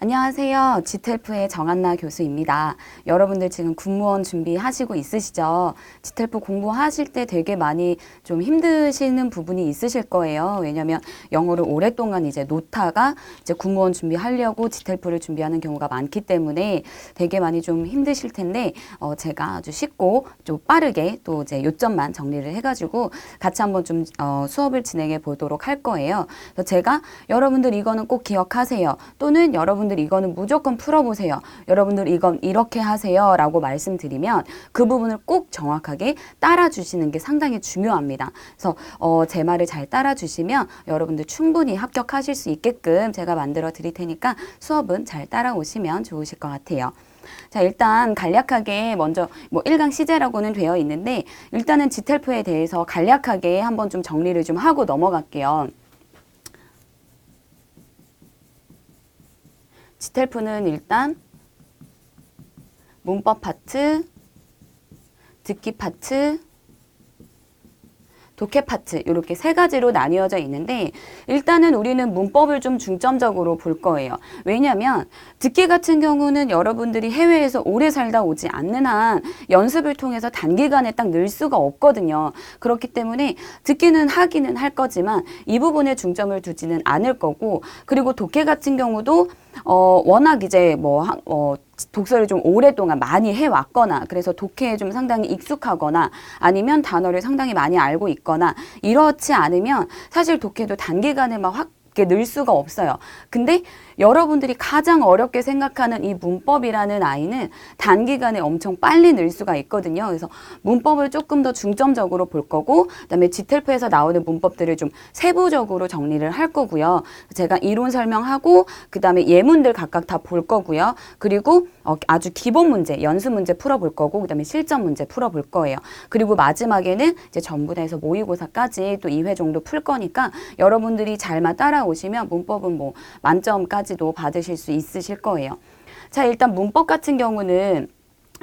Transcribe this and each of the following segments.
안녕하세요. 지텔프의 정한나 교수입니다. 여러분들 지금 공무원 준비하시고 있으시죠? 지텔프 공부하실 때 되게 많이 좀 힘드시는 부분이 있으실 거예요. 왜냐면 영어를 오랫동안 이제 놓다가 이제 공무원 준비하려고 지텔프를 준비하는 경우가 많기 때문에 되게 많이 좀 힘드실 텐데, 제가 아주 쉽고 좀 빠르게 또 이제 요점만 정리를 해가지고 같이 한번 좀 수업을 진행해 보도록 할 거예요. 그래서 제가 여러분들 이거는 꼭 기억하세요. 또는 여러분들 이거는 무조건 풀어보세요. 여러분들 이건 이렇게 하세요. 라고 말씀드리면 그 부분을 꼭 정확하게 따라주시는 게 상당히 중요합니다. 그래서 제 말을 잘 따라주시면 여러분들 충분히 합격하실 수 있게끔 제가 만들어 드릴 테니까 수업은 잘 따라오시면 좋으실 것 같아요. 자, 일단 간략하게 먼저 뭐 1강 시제라고는 되어 있는데 일단은 지텔프에 대해서 간략하게 한번 좀 정리를 좀 하고 넘어갈게요. 지텔프는 일단 문법 파트, 듣기 파트, 독해 파트 이렇게 세 가지로 나뉘어져 있는데 일단은 우리는 문법을 좀 중점적으로 볼 거예요. 왜냐하면 듣기 같은 경우는 여러분들이 해외에서 오래 살다 오지 않는 한 연습을 통해서 단기간에 딱 늘 수가 없거든요. 그렇기 때문에 듣기는 하기는 할 거지만 이 부분에 중점을 두지는 않을 거고, 그리고 독해 같은 경우도 워낙 이제 독서를 좀 오랫동안 많이 해왔거나 그래서 독해에 좀 상당히 익숙하거나 아니면 단어를 상당히 많이 알고 있거나 이렇지 않으면 사실 독해도 단기간에 막 확 늘 수가 없어요. 근데 여러분들이 가장 어렵게 생각하는 이 문법이라는 아이는 단기간에 엄청 빨리 늘 수가 있거든요. 그래서 문법을 조금 더 중점적으로 볼 거고, 그다음에 지텔프에서 나오는 문법들을 좀 세부적으로 정리를 할 거고요. 제가 이론 설명하고 그다음에 예문들 각각 다 볼 거고요. 그리고 아주 기본 문제, 연습 문제 풀어볼 거고, 그다음에 실전 문제 풀어볼 거예요. 그리고 마지막에는 이제 전부 다 해서 모의고사까지 또 2회 정도 풀 거니까 여러분들이 잘만 따라오시면 문법은 뭐 만점까지도 받으실 수 있으실 거예요. 자, 일단 문법 같은 경우는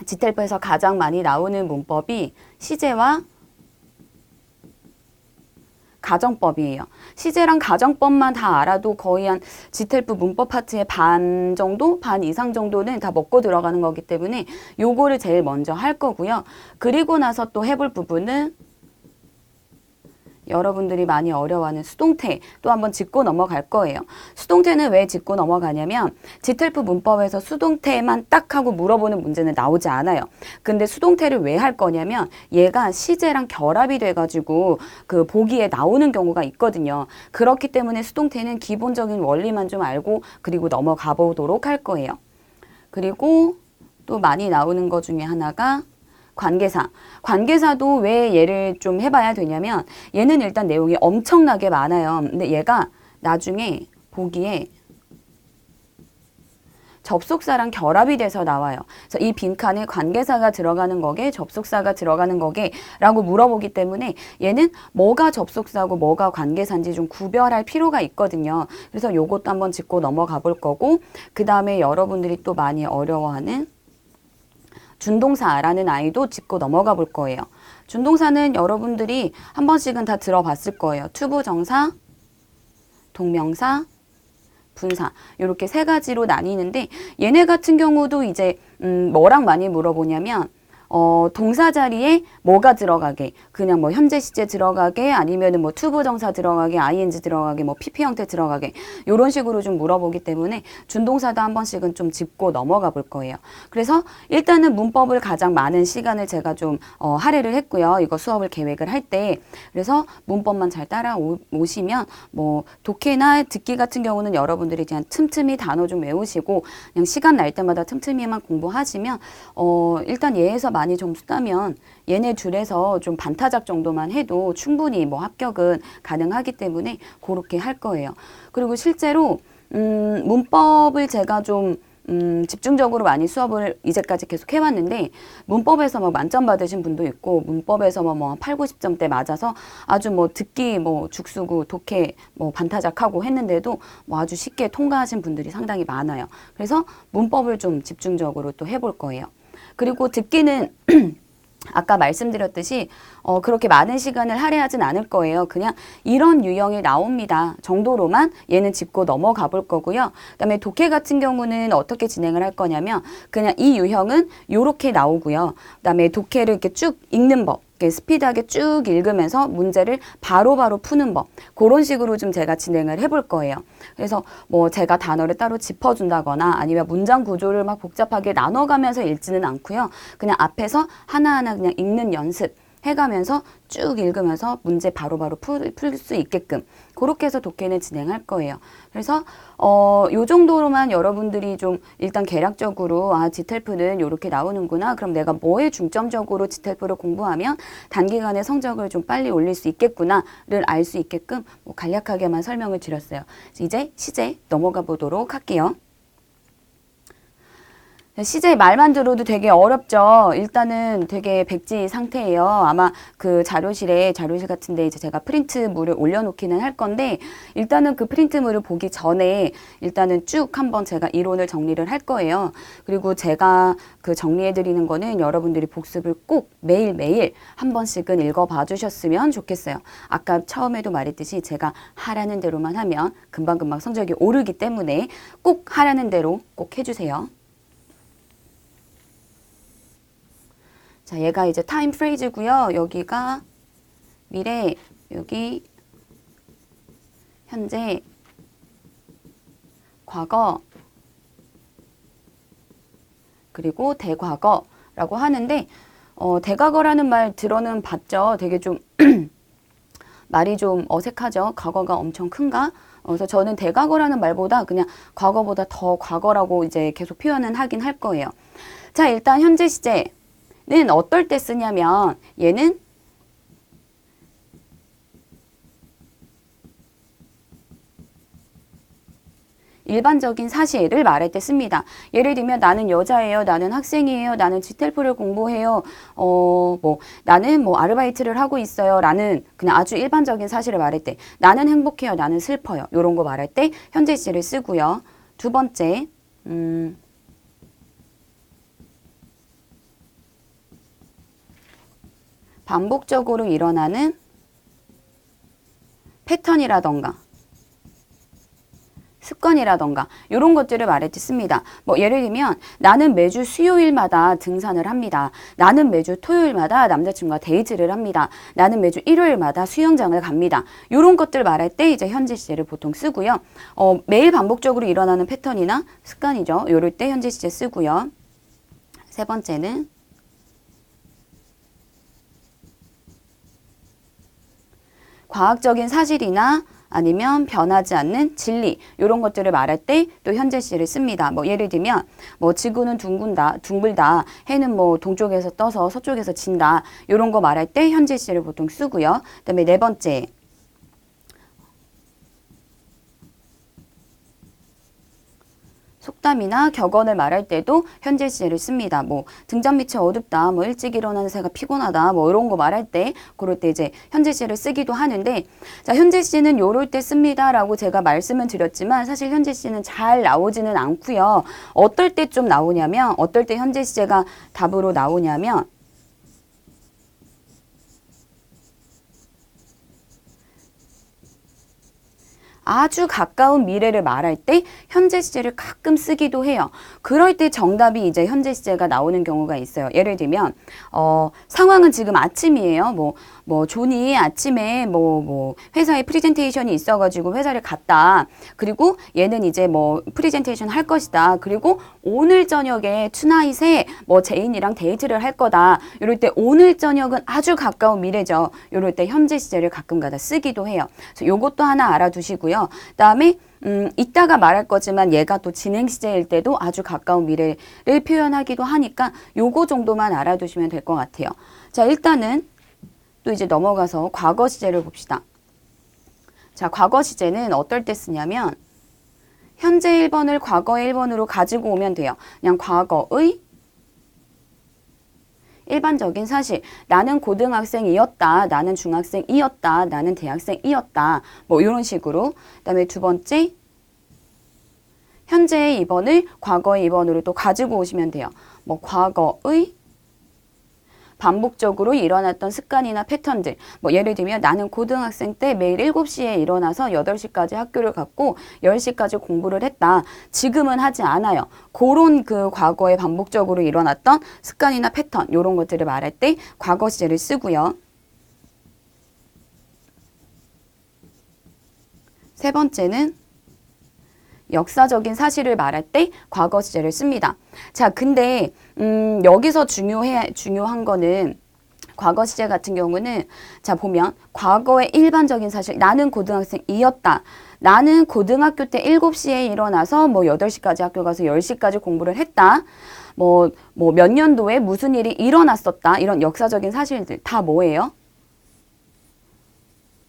지텔프에서 가장 많이 나오는 문법이 시제와 가정법이에요. 시제랑 가정법만 다 알아도 거의 한 지텔프 문법 파트의 반 정도, 반 이상 정도는 다 먹고 들어가는 거기 때문에 요거를 제일 먼저 할 거고요. 그리고 나서 또 해볼 부분은 여러분들이 많이 어려워하는 수동태 또 한번 짚고 넘어갈 거예요. 수동태는 왜 짚고 넘어가냐면 지텔프 문법에서 수동태만 딱 하고 물어보는 문제는 나오지 않아요. 근데 수동태를 왜 할 거냐면 얘가 시제랑 결합이 돼가지고 그 보기에 나오는 경우가 있거든요. 그렇기 때문에 수동태는 기본적인 원리만 좀 알고 그리고 넘어가 보도록 할 거예요. 그리고 또 많이 나오는 것 중에 하나가 관계사. 관계사도 왜 얘를 좀 해봐야 되냐면 얘는 일단 내용이 엄청나게 많아요. 근데 얘가 나중에 보기에 접속사랑 결합이 돼서 나와요. 그래서 이 빈칸에 관계사가 들어가는 거게, 접속사가 들어가는 거게 라고 물어보기 때문에 얘는 뭐가 접속사고 뭐가 관계사인지 좀 구별할 필요가 있거든요. 그래서 요것도 한번 짚고 넘어가 볼 거고, 그 다음에 여러분들이 또 많이 어려워하는 준동사라는 아이도 짚고 넘어가 볼 거예요. 준동사는 여러분들이 한 번씩은 다 들어봤을 거예요. 투부정사, 동명사, 분사 이렇게 세 가지로 나뉘는데 얘네 같은 경우도 이제 뭐랑 많이 물어보냐면 동사 자리에 뭐가 들어가게, 그냥 뭐 현재 시제 들어가게, 아니면은 뭐 투부정사 들어가게, ing 들어가게, 뭐 pp 형태 들어가게, 요런 식으로 좀 물어보기 때문에 준동사도 한 번씩은 좀 짚고 넘어가 볼 거예요. 그래서 일단은 문법을 가장 많은 시간을 제가 좀 할애를 했고요. 이거 수업을 계획을 할 때. 그래서 문법만 잘 따라오시면 뭐 독해나 듣기 같은 경우는 여러분들이 그냥 틈틈이 단어 좀 외우시고 그냥 시간 날 때마다 틈틈이만 공부하시면 일단 얘에서 많이 점수 따면 얘네 줄에서 좀 반타작 정도만 해도 충분히 뭐 합격은 가능하기 때문에 그렇게 할 거예요. 그리고 실제로 문법을 제가 좀 집중적으로 많이 수업을 이제까지 계속 해왔는데 문법에서 막 만점 받으신 분도 있고 문법에서 뭐 8, 90점대 맞아서 아주 뭐 듣기 뭐 죽수고 독해 뭐 반타작하고 했는데도 뭐 아주 쉽게 통과하신 분들이 상당히 많아요. 그래서 문법을 좀 집중적으로 또 해볼 거예요. 그리고 듣기는 아까 말씀드렸듯이 그렇게 많은 시간을 할애하진 않을 거예요. 그냥 이런 유형이 나옵니다 정도로만 얘는 짚고 넘어가 볼 거고요. 그다음에 독해 같은 경우는 어떻게 진행을 할 거냐면 그냥 이 유형은 요렇게 나오고요. 그다음에 독해를 이렇게 쭉 읽는 법. 스피드하게 쭉 읽으면서 문제를 바로바로 푸는 법. 그런 식으로 좀 제가 진행을 해볼 거예요. 그래서 뭐 제가 단어를 따로 짚어준다거나 아니면 문장 구조를 막 복잡하게 나눠가면서 읽지는 않고요. 그냥 앞에서 하나하나 그냥 읽는 연습 해가면서 쭉 읽으면서 문제 바로바로 풀 수 있게끔 그렇게 해서 독해는 진행할 거예요. 그래서 요 정도로만 여러분들이 좀 일단 개략적으로 지텔프는 이렇게 나오는구나. 그럼 내가 뭐에 중점적으로 지텔프를 공부하면 단기간에 성적을 좀 빨리 올릴 수 있겠구나를 알 수 있게끔 뭐 간략하게만 설명을 드렸어요. 이제 시제 넘어가 보도록 할게요. 시제 말만 들어도 되게 어렵죠. 일단은 되게 백지 상태예요. 아마 그 자료실 같은데 이제 제가 프린트물을 올려놓기는 할 건데 일단은 그 프린트물을 보기 전에 일단은 쭉 한번 제가 이론을 정리를 할 거예요. 그리고 제가 그 정리해드리는 거는 여러분들이 복습을 꼭 매일매일 한 번씩은 읽어봐 주셨으면 좋겠어요. 아까 처음에도 말했듯이 제가 하라는 대로만 하면 금방금방 성적이 오르기 때문에 꼭 하라는 대로 꼭 해주세요. 자, 얘가 이제 타임 프레이즈고요. 여기가 미래, 여기 현재, 과거, 그리고 대과거라고 하는데 대과거라는 말 들어는 봤죠. 되게 좀 말이 좀 어색하죠. 과거가 엄청 큰가? 그래서 저는 대과거라는 말보다 그냥 과거보다 더 과거라고 이제 계속 표현은 하긴 할 거예요. 자, 일단 현재 시제. 는 어떨 때 쓰냐면 얘는 일반적인 사실을 말할 때 씁니다. 예를 들면 나는 여자예요. 나는 학생이에요. 나는 지텔프를 공부해요. 나는 뭐 아르바이트를 하고 있어요. 라는 그냥 아주 일반적인 사실을 말할 때 나는 행복해요. 나는 슬퍼요. 이런 거 말할 때 현재 시제를 쓰고요. 두 번째 반복적으로 일어나는 패턴이라던가 습관이라던가 이런 것들을 말할 때 씁니다. 뭐 예를 들면 나는 매주 수요일마다 등산을 합니다. 나는 매주 토요일마다 남자친구와 데이트를 합니다. 나는 매주 일요일마다 수영장을 갑니다. 이런 것들 말할 때 이제 현재 시제를 보통 쓰고요. 매일 반복적으로 일어나는 패턴이나 습관이죠. 이럴 때 현재 시제 쓰고요. 세 번째는 과학적인 사실이나 아니면 변하지 않는 진리 이런 것들을 말할 때 또 현재 시를 씁니다. 뭐 예를 들면 뭐 지구는 둥글다, 해는 뭐 동쪽에서 떠서 서쪽에서 진다 이런 거 말할 때 현재 시를 보통 쓰고요. 그다음에 네 번째 속담이나 격언을 말할 때도 현재 시제를 씁니다. 뭐 등잔 밑이 어둡다, 뭐 일찍 일어나는 새가 피곤하다, 뭐 이런 거 말할 때 그럴 때 이제 현재 시제를 쓰기도 하는데 자 현재 시는 요럴 때 씁니다라고 제가 말씀은 드렸지만 사실 현재 시는 잘 나오지는 않고요. 어떨 때 좀 나오냐면 어떨 때 현재 시제가 답으로 나오냐면 아주 가까운 미래를 말할 때 현재 시제를 가끔 쓰기도 해요. 그럴 때 정답이 이제 현재 시제가 나오는 경우가 있어요. 예를 들면 상황은 지금 아침이에요. 뭐 존이 아침에 뭐 회사에 프리젠테이션이 있어가지고 회사를 갔다. 그리고 얘는 이제 뭐 프리젠테이션 할 것이다. 그리고 오늘 저녁에 투나잇에 뭐 제인이랑 데이트를 할 거다. 이럴 때 오늘 저녁은 아주 가까운 미래죠. 이럴 때 현재 시제를 가끔가다 쓰기도 해요. 그래서 요것도 하나 알아두시고요. 그다음에 이따가 말할 거지만 얘가 또 진행 시제일 때도 아주 가까운 미래를 표현하기도 하니까 요거 정도만 알아두시면 될 것 같아요. 자, 일단은 또 이제 넘어가서 과거 시제를 봅시다. 자, 과거 시제는 어떨 때 쓰냐면 현재 1번을 과거의 1번으로 가지고 오면 돼요. 그냥 과거의 일반적인 사실. 나는 고등학생이었다. 나는 중학생이었다. 나는 대학생이었다. 뭐 이런 식으로. 그다음에 두 번째 현재의 2번을 과거의 2번으로 또 가지고 오시면 돼요. 뭐 과거의 반복적으로 일어났던 습관이나 패턴들. 뭐 예를 들면 나는 고등학생 때 매일 7시에 일어나서 8시까지 학교를 갔고 10시까지 공부를 했다. 지금은 하지 않아요. 그런 그 과거에 반복적으로 일어났던 습관이나 패턴 이런 것들을 말할 때 과거 시제를 쓰고요. 세 번째는 역사적인 사실을 말할 때 과거 시제를 씁니다. 자, 근데 여기서 중요한 거는 과거 시제 같은 경우는 자 보면 과거의 일반적인 사실 나는 고등학생이었다. 나는 고등학교 때 7시에 일어나서 뭐 8시까지 학교 가서 10시까지 공부를 했다. 뭐 몇 년도에 무슨 일이 일어났었다. 이런 역사적인 사실들 다 뭐예요?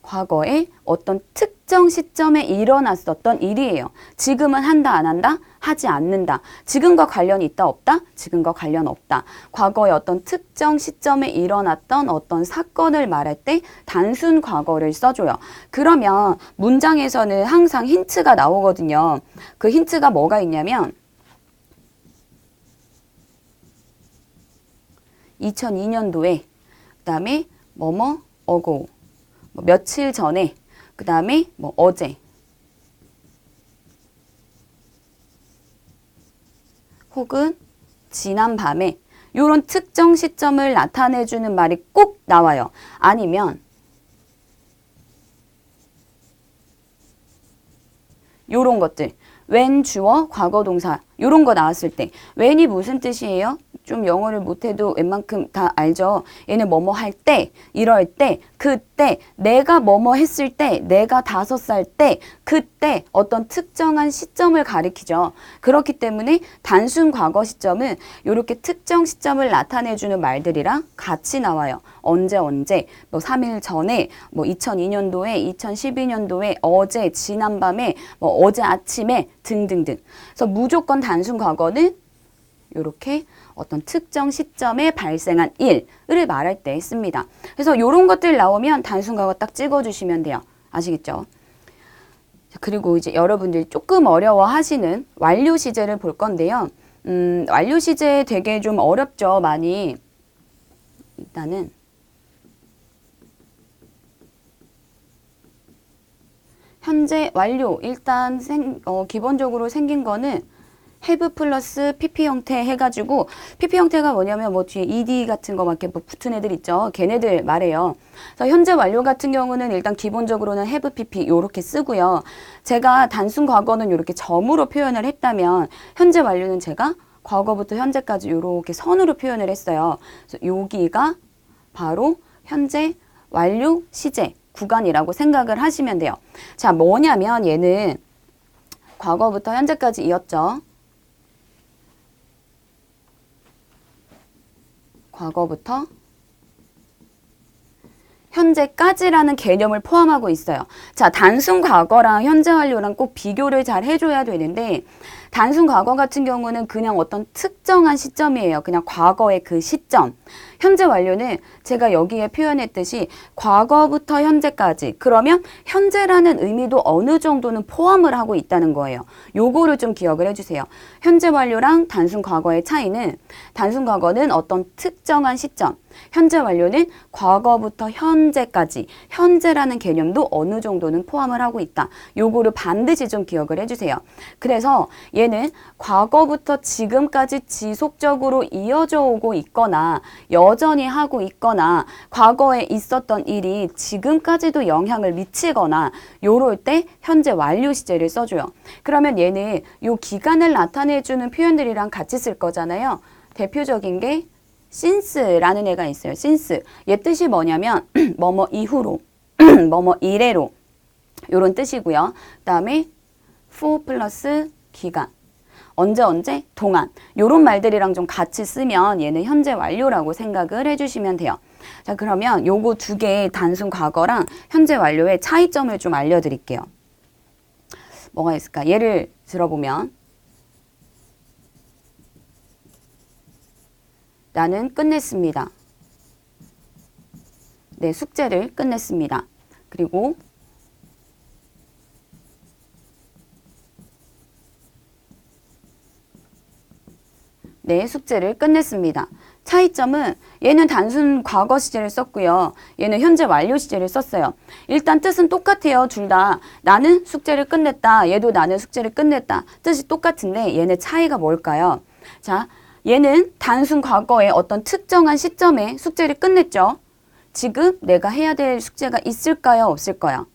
과거에 어떤 특정 시점에 일어났었던 일이에요. 지금은 한다, 안 한다? 하지 않는다. 지금과 관련이 있다, 없다? 지금과 관련 없다. 과거에 어떤 특정 시점에 일어났던 어떤 사건을 말할 때 단순 과거를 써줘요. 그러면 문장에서는 항상 힌트가 나오거든요. 그 힌트가 뭐가 있냐면 2002년도에 그 다음에 뭐뭐 어고 뭐 며칠 전에, 그 다음에 뭐 어제, 혹은 지난 밤에 이런 특정 시점을 나타내주는 말이 꼭 나와요. 아니면 요런 것들, when 주어, 과거 동사 요런 거 나왔을 때 when이 무슨 뜻이에요? 좀 영어를 못해도 웬만큼 다 알죠. 얘는 뭐뭐 할 때, 이럴 때, 그때, 내가 뭐뭐 했을 때, 내가 5살 때, 그때 어떤 특정한 시점을 가리키죠. 그렇기 때문에 단순 과거 시점은 이렇게 특정 시점을 나타내주는 말들이랑 같이 나와요. 언제, 뭐 3일 전에, 뭐 2002년도에, 2012년도에, 어제, 지난밤에, 뭐 어제 아침에 등등등. 그래서 무조건 단순 과거는 이렇게 어떤 특정 시점에 발생한 일을 말할 때 씁니다. 그래서 이런 것들 나오면 단순 과거 딱 찍어주시면 돼요. 아시겠죠? 그리고 이제 여러분들이 조금 어려워하시는 완료 시제를 볼 건데요. 완료 시제 되게 좀 어렵죠, 많이. 일단은 현재 완료 일단 기본적으로 생긴 거는 have 플러스 pp 형태 해가지고 pp 형태가 뭐냐면 뭐 뒤에 ed 같은 거 막 이렇게 뭐 붙은 애들 있죠. 걔네들 말해요. 그래서 현재 완료 같은 경우는 일단 기본적으로는 have pp 요렇게 쓰고요. 제가 단순 과거는 요렇게 점으로 표현을 했다면 현재 완료는 제가 과거부터 현재까지 요렇게 선으로 표현을 했어요. 그래서 여기가 바로 현재 완료 시제 구간이라고 생각을 하시면 돼요. 자, 뭐냐면 얘는 과거부터 현재까지 이었죠. 과거부터 현재까지라는 개념을 포함하고 있어요. 자, 단순 과거랑 현재 완료랑 꼭 비교를 잘 해줘야 되는데 단순 과거 같은 경우는 그냥 어떤 특정한 시점이에요. 그냥 과거의 그 시점. 현재 완료는 제가 여기에 표현했듯이 과거부터 현재까지. 그러면 현재라는 의미도 어느 정도는 포함을 하고 있다는 거예요. 요거를 좀 기억을 해주세요. 현재 완료랑 단순 과거의 차이는 단순 과거는 어떤 특정한 시점. 현재 완료는 과거부터 현재까지. 현재라는 개념도 어느 정도는 포함을 하고 있다. 요거를 반드시 좀 기억을 해주세요. 그래서 얘는 과거부터 지금까지 지속적으로 이어져 오고 있거나 여전히 하고 있거나 과거에 있었던 일이 지금까지도 영향을 미치거나 요럴 때 현재 완료 시제를 써줘요. 그러면 얘는 요 기간을 나타내주는 표현들이랑 같이 쓸 거잖아요. 대표적인 게 since라는 애가 있어요. since. 얘 뜻이 뭐냐면 뭐뭐 이후로 뭐뭐 이래로 요런 뜻이고요. 그 다음에 for 플러스 기간. 언제 동안 요런 말들이랑 좀 같이 쓰면 얘는 현재 완료라고 생각을 해주시면 돼요. 자, 그러면 요거 두 개의 단순 과거랑 현재 완료의 차이점을 좀 알려드릴게요. 뭐가 있을까? 예를 들어보면 나는 끝냈습니다. 내 숙제를 끝냈습니다. 그리고 내 숙제를 끝냈습니다. 차이점은 얘는 단순 과거 시제를 썼고요. 얘는 현재 완료 시제를 썼어요. 일단 뜻은 똑같아요. 둘 다. 나는 숙제를 끝냈다. 얘도 나는 숙제를 끝냈다. 뜻이 똑같은데 얘네 차이가 뭘까요? 자, 얘는 단순 과거의 어떤 특정한 시점에 숙제를 끝냈죠. 지금 내가 해야 될 숙제가 있을까요? 없을까요?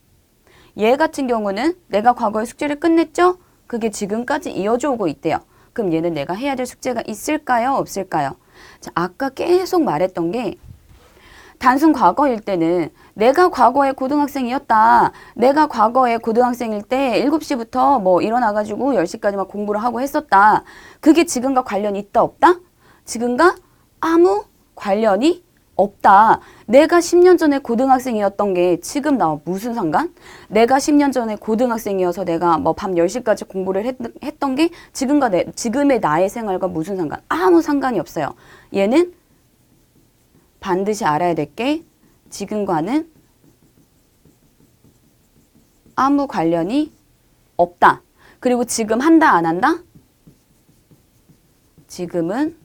얘 같은 경우는 내가 과거에 숙제를 끝냈죠? 그게 지금까지 이어져 오고 있대요. 그럼 얘는 내가 해야 될 숙제가 있을까요? 없을까요? 자, 아까 계속 말했던 게 단순 과거일 때는 내가 과거에 고등학생이었다. 내가 과거에 고등학생일 때 7시부터 뭐 일어나가지고 10시까지 막 공부를 하고 했었다. 그게 지금과 관련이 있다 없다? 지금과 아무 관련이 없다. 내가 10년 전에 고등학생이었던 게 지금 나와 무슨 상관? 내가 10년 전에 고등학생이어서 내가 뭐 밤 10시까지 공부를 했던 게 지금의 나의 생활과 무슨 상관? 아무 상관이 없어요. 얘는 반드시 알아야 될 게 지금과는 아무 관련이 없다. 그리고 지금 한다 안 한다? 지금은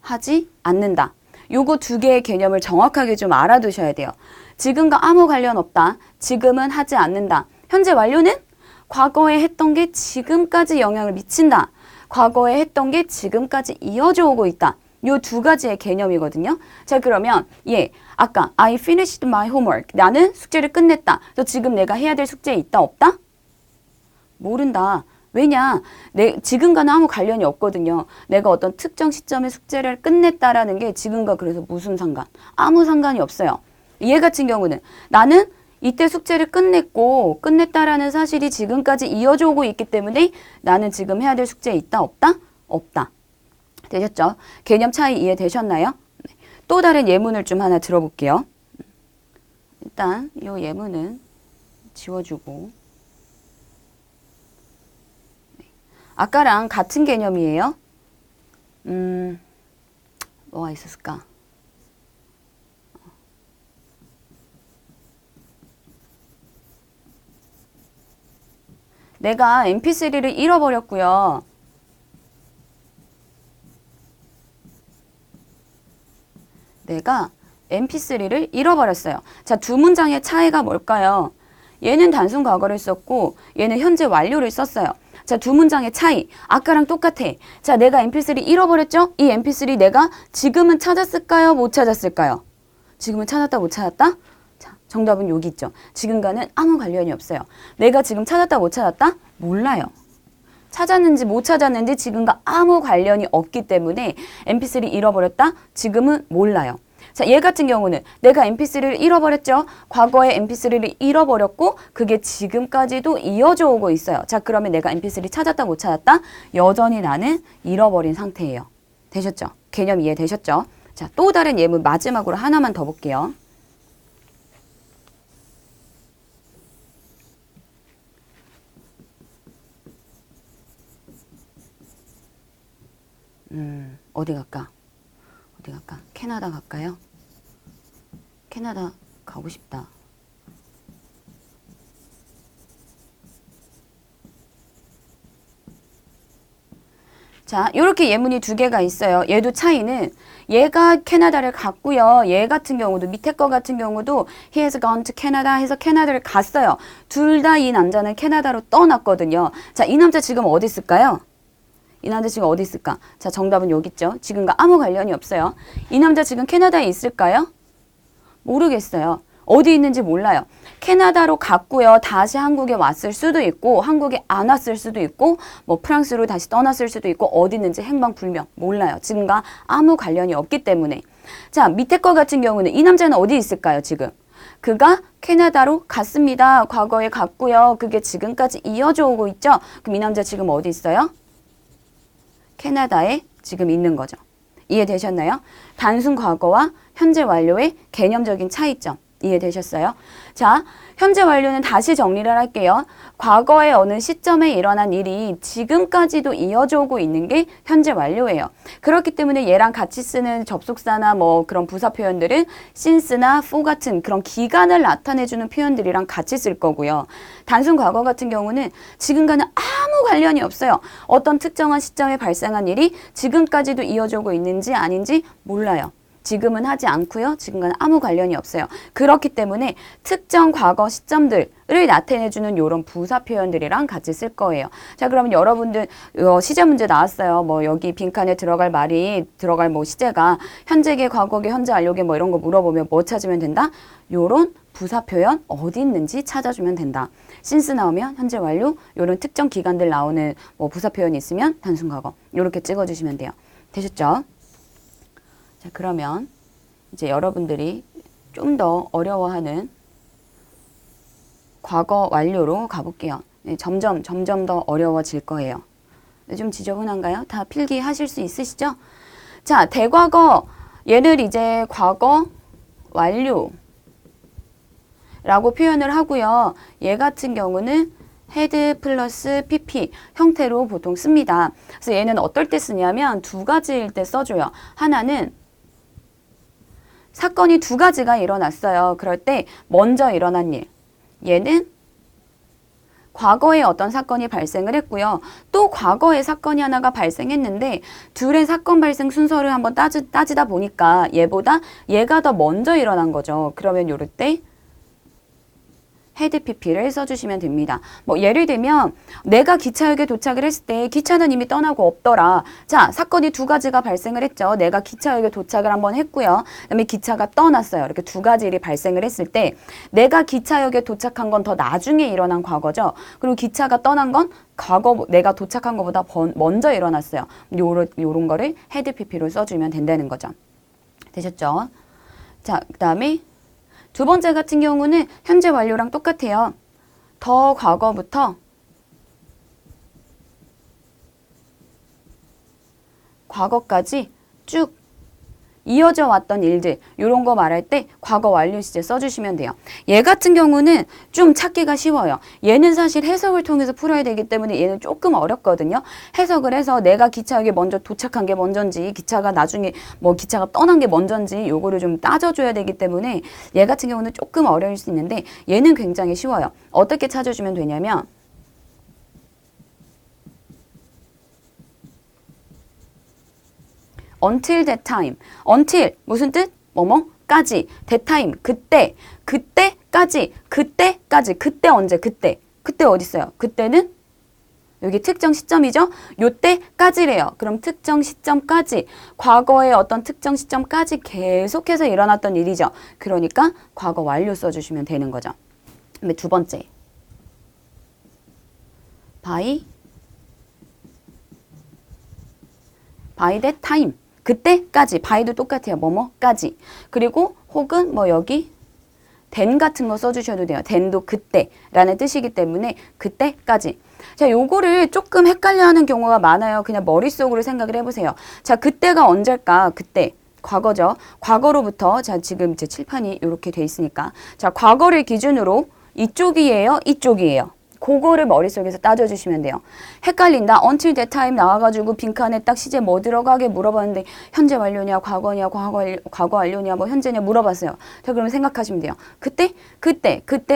하지 않는다. 요거 두 개의 개념을 정확하게 좀 알아두셔야 돼요. 지금과 아무 관련 없다. 지금은 하지 않는다. 현재 완료는 과거에 했던 게 지금까지 영향을 미친다. 과거에 했던 게 지금까지 이어져 오고 있다. 요 두 가지의 개념이거든요. 자, 그러면 아까 I finished my homework. 나는 숙제를 끝냈다. 너 지금 내가 해야 될 숙제 있다 없다? 모른다. 왜냐? 지금과는 아무 관련이 없거든요. 내가 어떤 특정 시점에 숙제를 끝냈다라는 게 지금과 그래서 무슨 상관? 아무 상관이 없어요. 얘 같은 경우는 나는 이때 숙제를 끝냈다라는 사실이 지금까지 이어져 오고 있기 때문에 나는 지금 해야 될 숙제 있다 없다? 없다. 되셨죠? 개념 차이 이해되셨나요? 또 다른 예문을 좀 하나 들어볼게요. 일단 이 예문은 지워주고 아까랑 같은 개념이에요. 뭐가 있었을까? 내가 mp3를 잃어버렸고요. 내가 mp3를 잃어버렸어요. 자, 두 문장의 차이가 뭘까요? 얘는 단순 과거를 썼고 얘는 현재 완료를 썼어요. 자, 두 문장의 차이. 아까랑 똑같아. 자, 내가 mp3 잃어버렸죠? 이 mp3 내가 지금은 찾았을까요? 못 찾았을까요? 지금은 찾았다, 못 찾았다? 자, 정답은 여기 있죠. 지금과는 아무 관련이 없어요. 내가 지금 찾았다, 못 찾았다? 몰라요. 찾았는지 못 찾았는지 지금과 아무 관련이 없기 때문에 mp3 잃어버렸다? 지금은 몰라요. 자, 얘 같은 경우는 내가 mp3를 잃어버렸죠? 과거에 mp3를 잃어버렸고 그게 지금까지도 이어져 오고 있어요. 자, 그러면 내가 mp3 찾았다 못 찾았다? 여전히 나는 잃어버린 상태예요. 되셨죠? 개념 이해되셨죠? 자, 또 다른 예문 마지막으로 하나만 더 볼게요. 어디 갈까? 캐나다 갈까요? 캐나다 가고 싶다. 자, 이렇게 예문이 두 개가 있어요. 얘도 차이는 얘가 캐나다를 갔고요. 얘 같은 경우도 밑에 거 같은 경우도 he has gone to Canada 해서 캐나다를 갔어요. 둘 다 이 남자는 캐나다로 떠났거든요. 자, 이 남자 지금 어디 있을까요? 이 남자 지금 어디 있을까? 자, 정답은 여기 있죠. 지금과 아무 관련이 없어요. 이 남자 지금 캐나다에 있을까요? 모르겠어요. 어디 있는지 몰라요. 캐나다로 갔고요. 다시 한국에 왔을 수도 있고 한국에 안 왔을 수도 있고 뭐 프랑스로 다시 떠났을 수도 있고 어디 있는지 행방불명. 몰라요. 지금과 아무 관련이 없기 때문에. 자, 밑에 거 같은 경우는 이 남자는 어디 있을까요, 지금? 그가 캐나다로 갔습니다. 과거에 갔고요. 그게 지금까지 이어져 오고 있죠. 그럼 이 남자 지금 어디 있어요? 캐나다에 지금 있는 거죠. 이해되셨나요? 단순 과거와 현재 완료의 개념적인 차이점. 이해되셨어요? 자, 현재 완료는 다시 정리를 할게요. 과거의 어느 시점에 일어난 일이 지금까지도 이어져 오고 있는 게 현재 완료예요. 그렇기 때문에 얘랑 같이 쓰는 접속사나 뭐 그런 부사 표현들은 since나 for 같은 그런 기간을 나타내주는 표현들이랑 같이 쓸 거고요. 단순 과거 같은 경우는 지금과는 아무 아무 관련이 없어요. 어떤 특정한 시점에 발생한 일이 지금까지도 이어지고 있는지 아닌지 몰라요. 지금은 하지 않고요. 지금과는 아무 관련이 없어요. 그렇기 때문에 특정 과거 시점들을 나타내주는 이런 부사 표현들이랑 같이 쓸 거예요. 자, 그러면 여러분들 시제 문제 나왔어요. 뭐 여기 빈칸에 들어갈 뭐 시제가 현재계, 과거계, 현재 완료계 뭐 이런 거 물어보면 뭐 찾으면 된다? 요런 부사 표현 어디 있는지 찾아주면 된다. since 나오면 현재 완료, 요런 특정 기간들 나오는 뭐 부사 표현이 있으면 단순 과거. 요렇게 찍어주시면 돼요. 되셨죠? 자, 그러면 이제 여러분들이 좀 더 어려워하는 과거 완료로 가볼게요. 네, 점점 더 어려워질 거예요. 네, 좀 지저분한가요? 다 필기하실 수 있으시죠? 자, 대과거 얘를 이제 과거 완료라고 표현을 하고요. 얘 같은 경우는 had 플러스 pp 형태로 보통 씁니다. 그래서 얘는 어떨 때 쓰냐면 두 가지일 때 써줘요. 하나는 사건이 두 가지가 일어났어요. 그럴 때 먼저 일어난 일. 얘는 과거에 어떤 사건이 발생을 했고요. 또 과거에 사건이 하나가 발생했는데 둘의 사건 발생 순서를 한번 따지다 보니까 얘가 더 먼저 일어난 거죠. 그러면 요럴 때 had pp를 써주시면 됩니다. 뭐 예를 들면 내가 기차역에 도착을 했을 때 기차는 이미 떠나고 없더라. 자, 사건이 두 가지가 발생을 했죠. 내가 기차역에 도착을 한번 했고요. 그다음에 기차가 떠났어요. 이렇게 두 가지 일이 발생을 했을 때 내가 기차역에 도착한 건 더 나중에 일어난 과거죠. 그리고 기차가 떠난 건 내가 도착한 것보다 먼저 일어났어요. 요런 거를 had pp로 써주면 된다는 거죠. 되셨죠? 자, 그다음에 두 번째 같은 경우는 현재 완료랑 똑같아요. 더 과거부터 과거까지 쭉 이어져 왔던 일들 이런 거 말할 때 과거 완료 시제 써주시면 돼요. 얘 같은 경우는 좀 찾기가 쉬워요. 얘는 사실 해석을 통해서 풀어야 되기 때문에 얘는 조금 어렵거든요. 해석을 해서 내가 기차역에 먼저 도착한 게 먼저인지 기차가 나중에 뭐 기차가 떠난 게 먼저인지 요거를 좀 따져줘야 되기 때문에 얘 같은 경우는 조금 어려울 수 있는데 얘는 굉장히 쉬워요. 어떻게 찾아주면 되냐면 until that time. until 무슨 뜻? 뭐뭐까지. that time 그때까지. 그때 언제? 그때 어디 있어요? 그때는 여기 특정 시점이죠? 요때까지래요. 그럼 특정 시점까지 과거의 어떤 특정 시점까지 계속해서 일어났던 일이죠. 그러니까 과거 완료 써주시면 되는 거죠. 그다음에 두 번째 by that time 그때까지 by도 똑같아요. 뭐뭐까지. 그리고 혹은 뭐 여기 then 같은 거 써주셔도 돼요. then도 그때라는 뜻이기 때문에 그때까지. 자, 요거를 조금 헷갈려하는 경우가 많아요. 그냥 머릿속으로 생각을 해보세요. 자, 그때가 언제일까? 그때. 과거죠. 과거로부터 자 지금 이제 칠판이 이렇게 돼 있으니까 자 과거를 기준으로 이쪽이에요? 이쪽이에요? 그거를 머릿속에서 따져주시면 돼요. 헷갈린다. until that time 나와가지고 빈칸에 딱 시제 뭐 들어가게 물어봤는데 현재 완료냐, 과거냐, 과거 완료냐, 뭐 현재냐 물어봤어요. 자, 그러면 생각하시면 돼요. 그때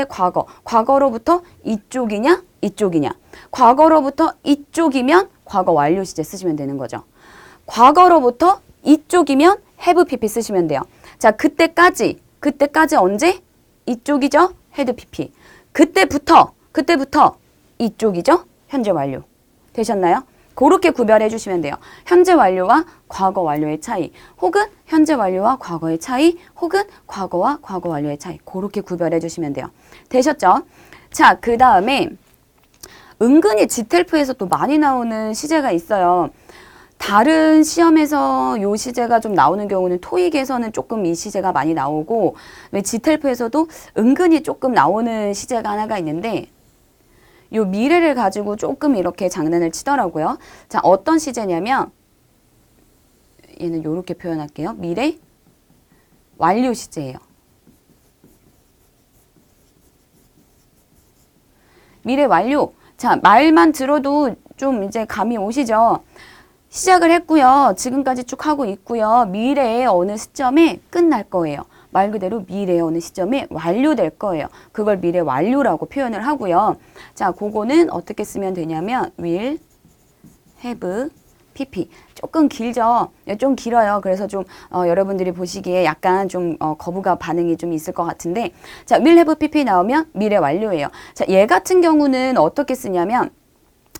과거. 과거로부터 이쪽이냐, 이쪽이냐. 과거로부터 이쪽이면 과거 완료 시제 쓰시면 되는 거죠. 과거로부터 이쪽이면 have pp 쓰시면 돼요. 자, 그때까지 언제? 이쪽이죠? had pp. 그때부터 이쪽이죠? 현재 완료. 되셨나요? 그렇게 구별해 주시면 돼요. 현재 완료와 과거 완료의 차이, 혹은 현재 완료와 과거의 차이, 혹은 과거와 과거 완료의 차이. 그렇게 구별해 주시면 돼요. 되셨죠? 자, 그 다음에 은근히 지텔프에서 또 많이 나오는 시제가 있어요. 다른 시험에서 요 시제가 좀 나오는 경우는 토익에서는 조금 이 시제가 많이 나오고 지텔프에서도 은근히 조금 나오는 시제가 하나가 있는데 요 미래를 가지고 조금 이렇게 장난을 치더라고요. 자, 어떤 시제냐면 얘는 요렇게 표현할게요. 미래 완료 시제예요. 미래 완료. 자, 말만 들어도 좀 이제 감이 오시죠? 시작을 했고요. 지금까지 쭉 하고 있고요. 미래의 어느 시점에 끝날 거예요. 말 그대로 미래의 어느 시점에 완료될 거예요. 그걸 미래 완료라고 표현을 하고요. 자, 그거는 어떻게 쓰면 되냐면 will have pp. 조금 길죠? 좀 길어요. 그래서 좀 여러분들이 보시기에 약간 좀 거부가 반응이 좀 있을 것 같은데, 자, will have pp 나오면 미래 완료예요. 자, 얘 같은 경우는 어떻게 쓰냐면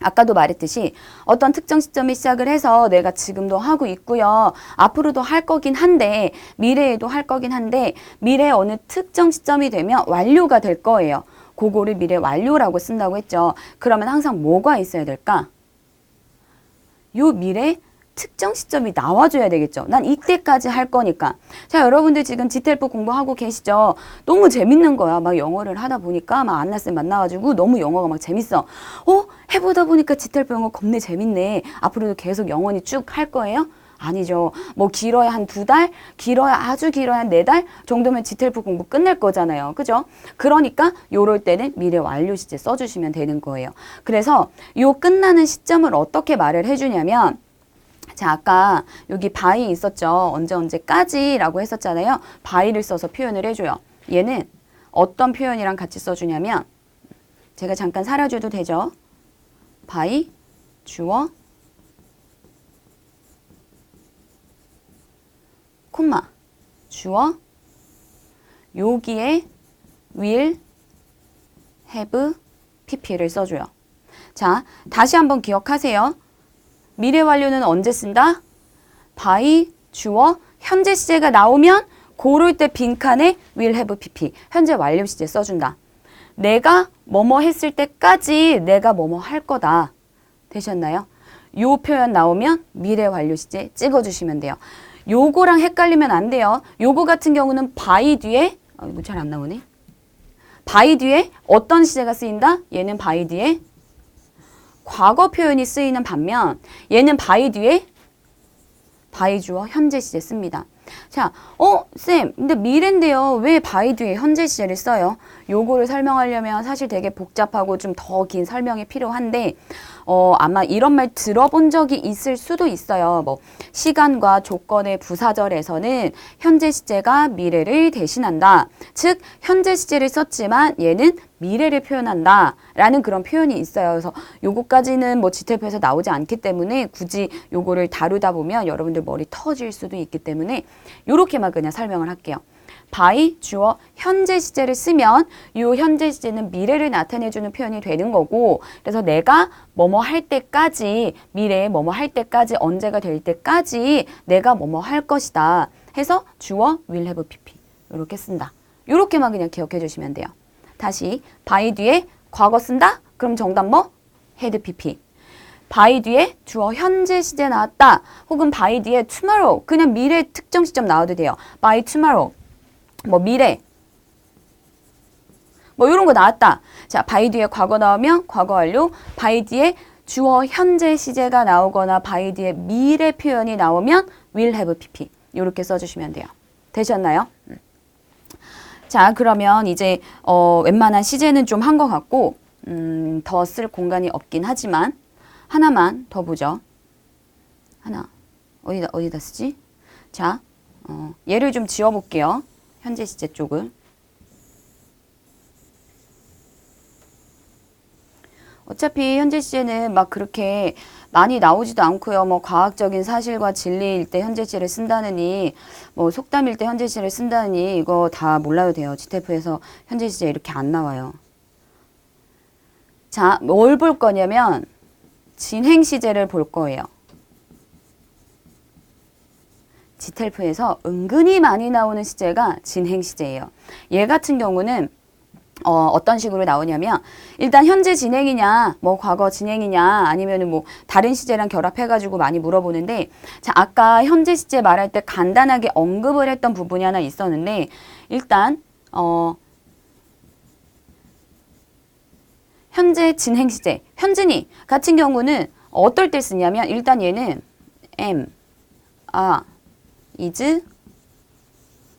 아까도 말했듯이 어떤 특정 시점에 시작을 해서 내가 지금도 하고 있고요. 앞으로도 할 거긴 한데, 미래에도 할 거긴 한데, 미래의 어느 특정 시점이 되면 완료가 될 거예요. 그거를 미래 완료라고 쓴다고 했죠. 그러면 항상 뭐가 있어야 될까? 요 미래 특정 시점이 나와줘야 되겠죠. 난 이때까지 할 거니까. 자, 여러분들 지금 지텔프 공부하고 계시죠? 너무 재밌는 거야. 막 영어를 하다 보니까 막 안나쌤 만나가지고 너무 영어가 막 재밌어. 해보다 보니까 지텔프 영어 겁내 재밌네. 앞으로도 계속 영원히 쭉 할 거예요? 아니죠. 뭐 길어야 한 2달, 길어야 아주 길어야 한 4달 정도면 지텔프 공부 끝낼 거잖아요. 그죠? 그러니까 요럴 때는 미래 완료 시제 써주시면 되는 거예요. 그래서 요 끝나는 시점을 어떻게 말을 해주냐면, 자, 아까 여기 by 있었죠. 언제까지라고 했었잖아요. by를 써서 표현을 해줘요. 얘는 어떤 표현이랑 같이 써주냐면, 제가 잠깐 살아줘도 되죠. by, 주어, 콤마, 주어, 여기에 will, have, pp를 써줘요. 자, 다시 한번 기억하세요. 미래 완료는 언제 쓴다? by, 주어, 현재 시제가 나오면 고를 때 빈칸에 will have pp, 현재 완료 시제 써준다. 내가 뭐뭐 했을 때까지 내가 뭐뭐 할 거다. 되셨나요? 요 표현 나오면 미래 완료 시제 찍어주시면 돼요. 요거랑 헷갈리면 안 돼요. 요거 같은 경우는 by 뒤에, 이거 잘 안 나오네. by 뒤에 어떤 시제가 쓰인다? 얘는 by 뒤에 과거 표현이 쓰이는 반면 얘는 by 뒤에 by 주어 현재 시제 씁니다. 자, 쌤, 근데 미래인데요. 왜 by 뒤에 현재 시제를 써요? 요거를 설명하려면 사실 되게 복잡하고 좀 더 긴 설명이 필요한데, 아마 이런 말 들어본 적이 있을 수도 있어요. 뭐, 시간과 조건의 부사절에서는 현재 시제가 미래를 대신한다. 즉, 현재 시제를 썼지만 얘는 미래를 표현한다. 라는 그런 표현이 있어요. 그래서 요거까지는 뭐 지텔프에서 나오지 않기 때문에 굳이 요거를 다루다 보면 여러분들 머리 터질 수도 있기 때문에 요렇게만 그냥 설명을 할게요. by, 주어, 현재 시제를 쓰면 이 현재 시제는 미래를 나타내주는 표현이 되는 거고, 그래서 내가 뭐뭐 할 때까지, 미래에 뭐뭐 할 때까지, 언제가 될 때까지 내가 뭐뭐 할 것이다 해서 주어 will have pp 이렇게 쓴다. 이렇게만 그냥 기억해 주시면 돼요. 다시 by 뒤에 과거 쓴다? 그럼 정답 뭐? had pp. by 뒤에 주어 현재 시제 나왔다. 혹은 by 뒤에 tomorrow, 그냥 미래 특정 시점 나와도 돼요. by tomorrow, 뭐 미래, 뭐 이런 거 나왔다. 자, by 뒤에 과거 나오면 과거 완료, by 뒤에 주어 현재 시제가 나오거나 by 뒤에 미래 표현이 나오면 will have pp 이렇게 써주시면 돼요. 되셨나요? 자, 그러면 이제 웬만한 시제는 좀 한 것 같고, 더 쓸 공간이 없긴 하지만 하나만 더 보죠. 하나, 어디다 쓰지? 자, 얘를 좀 지워볼게요. 현재 시제 쪽을. 어차피 현재 시제는 막 그렇게 많이 나오지도 않고요. 뭐 과학적인 사실과 진리일 때 현재 시제를 쓴다느니, 뭐 속담일 때 현재 시제를 쓴다느니 이거 다 몰라도 돼요. 지테프에서 현재 시제 이렇게 안 나와요. 자, 뭘 볼 거냐면 진행 시제를 볼 거예요. 지텔프에서 은근히 많이 나오는 시제가 진행 시제예요. 얘 같은 경우는 어떤 식으로 나오냐면, 일단 현재 진행이냐, 뭐 과거 진행이냐, 아니면은 뭐 다른 시제랑 결합해가지고 많이 물어보는데, 자, 아까 현재 시제 말할 때 간단하게 언급을 했던 부분이 하나 있었는데, 일단 현재 진행 시제, 현진이 같은 경우는 어떨 때 쓰냐면, 일단 얘는 am, is,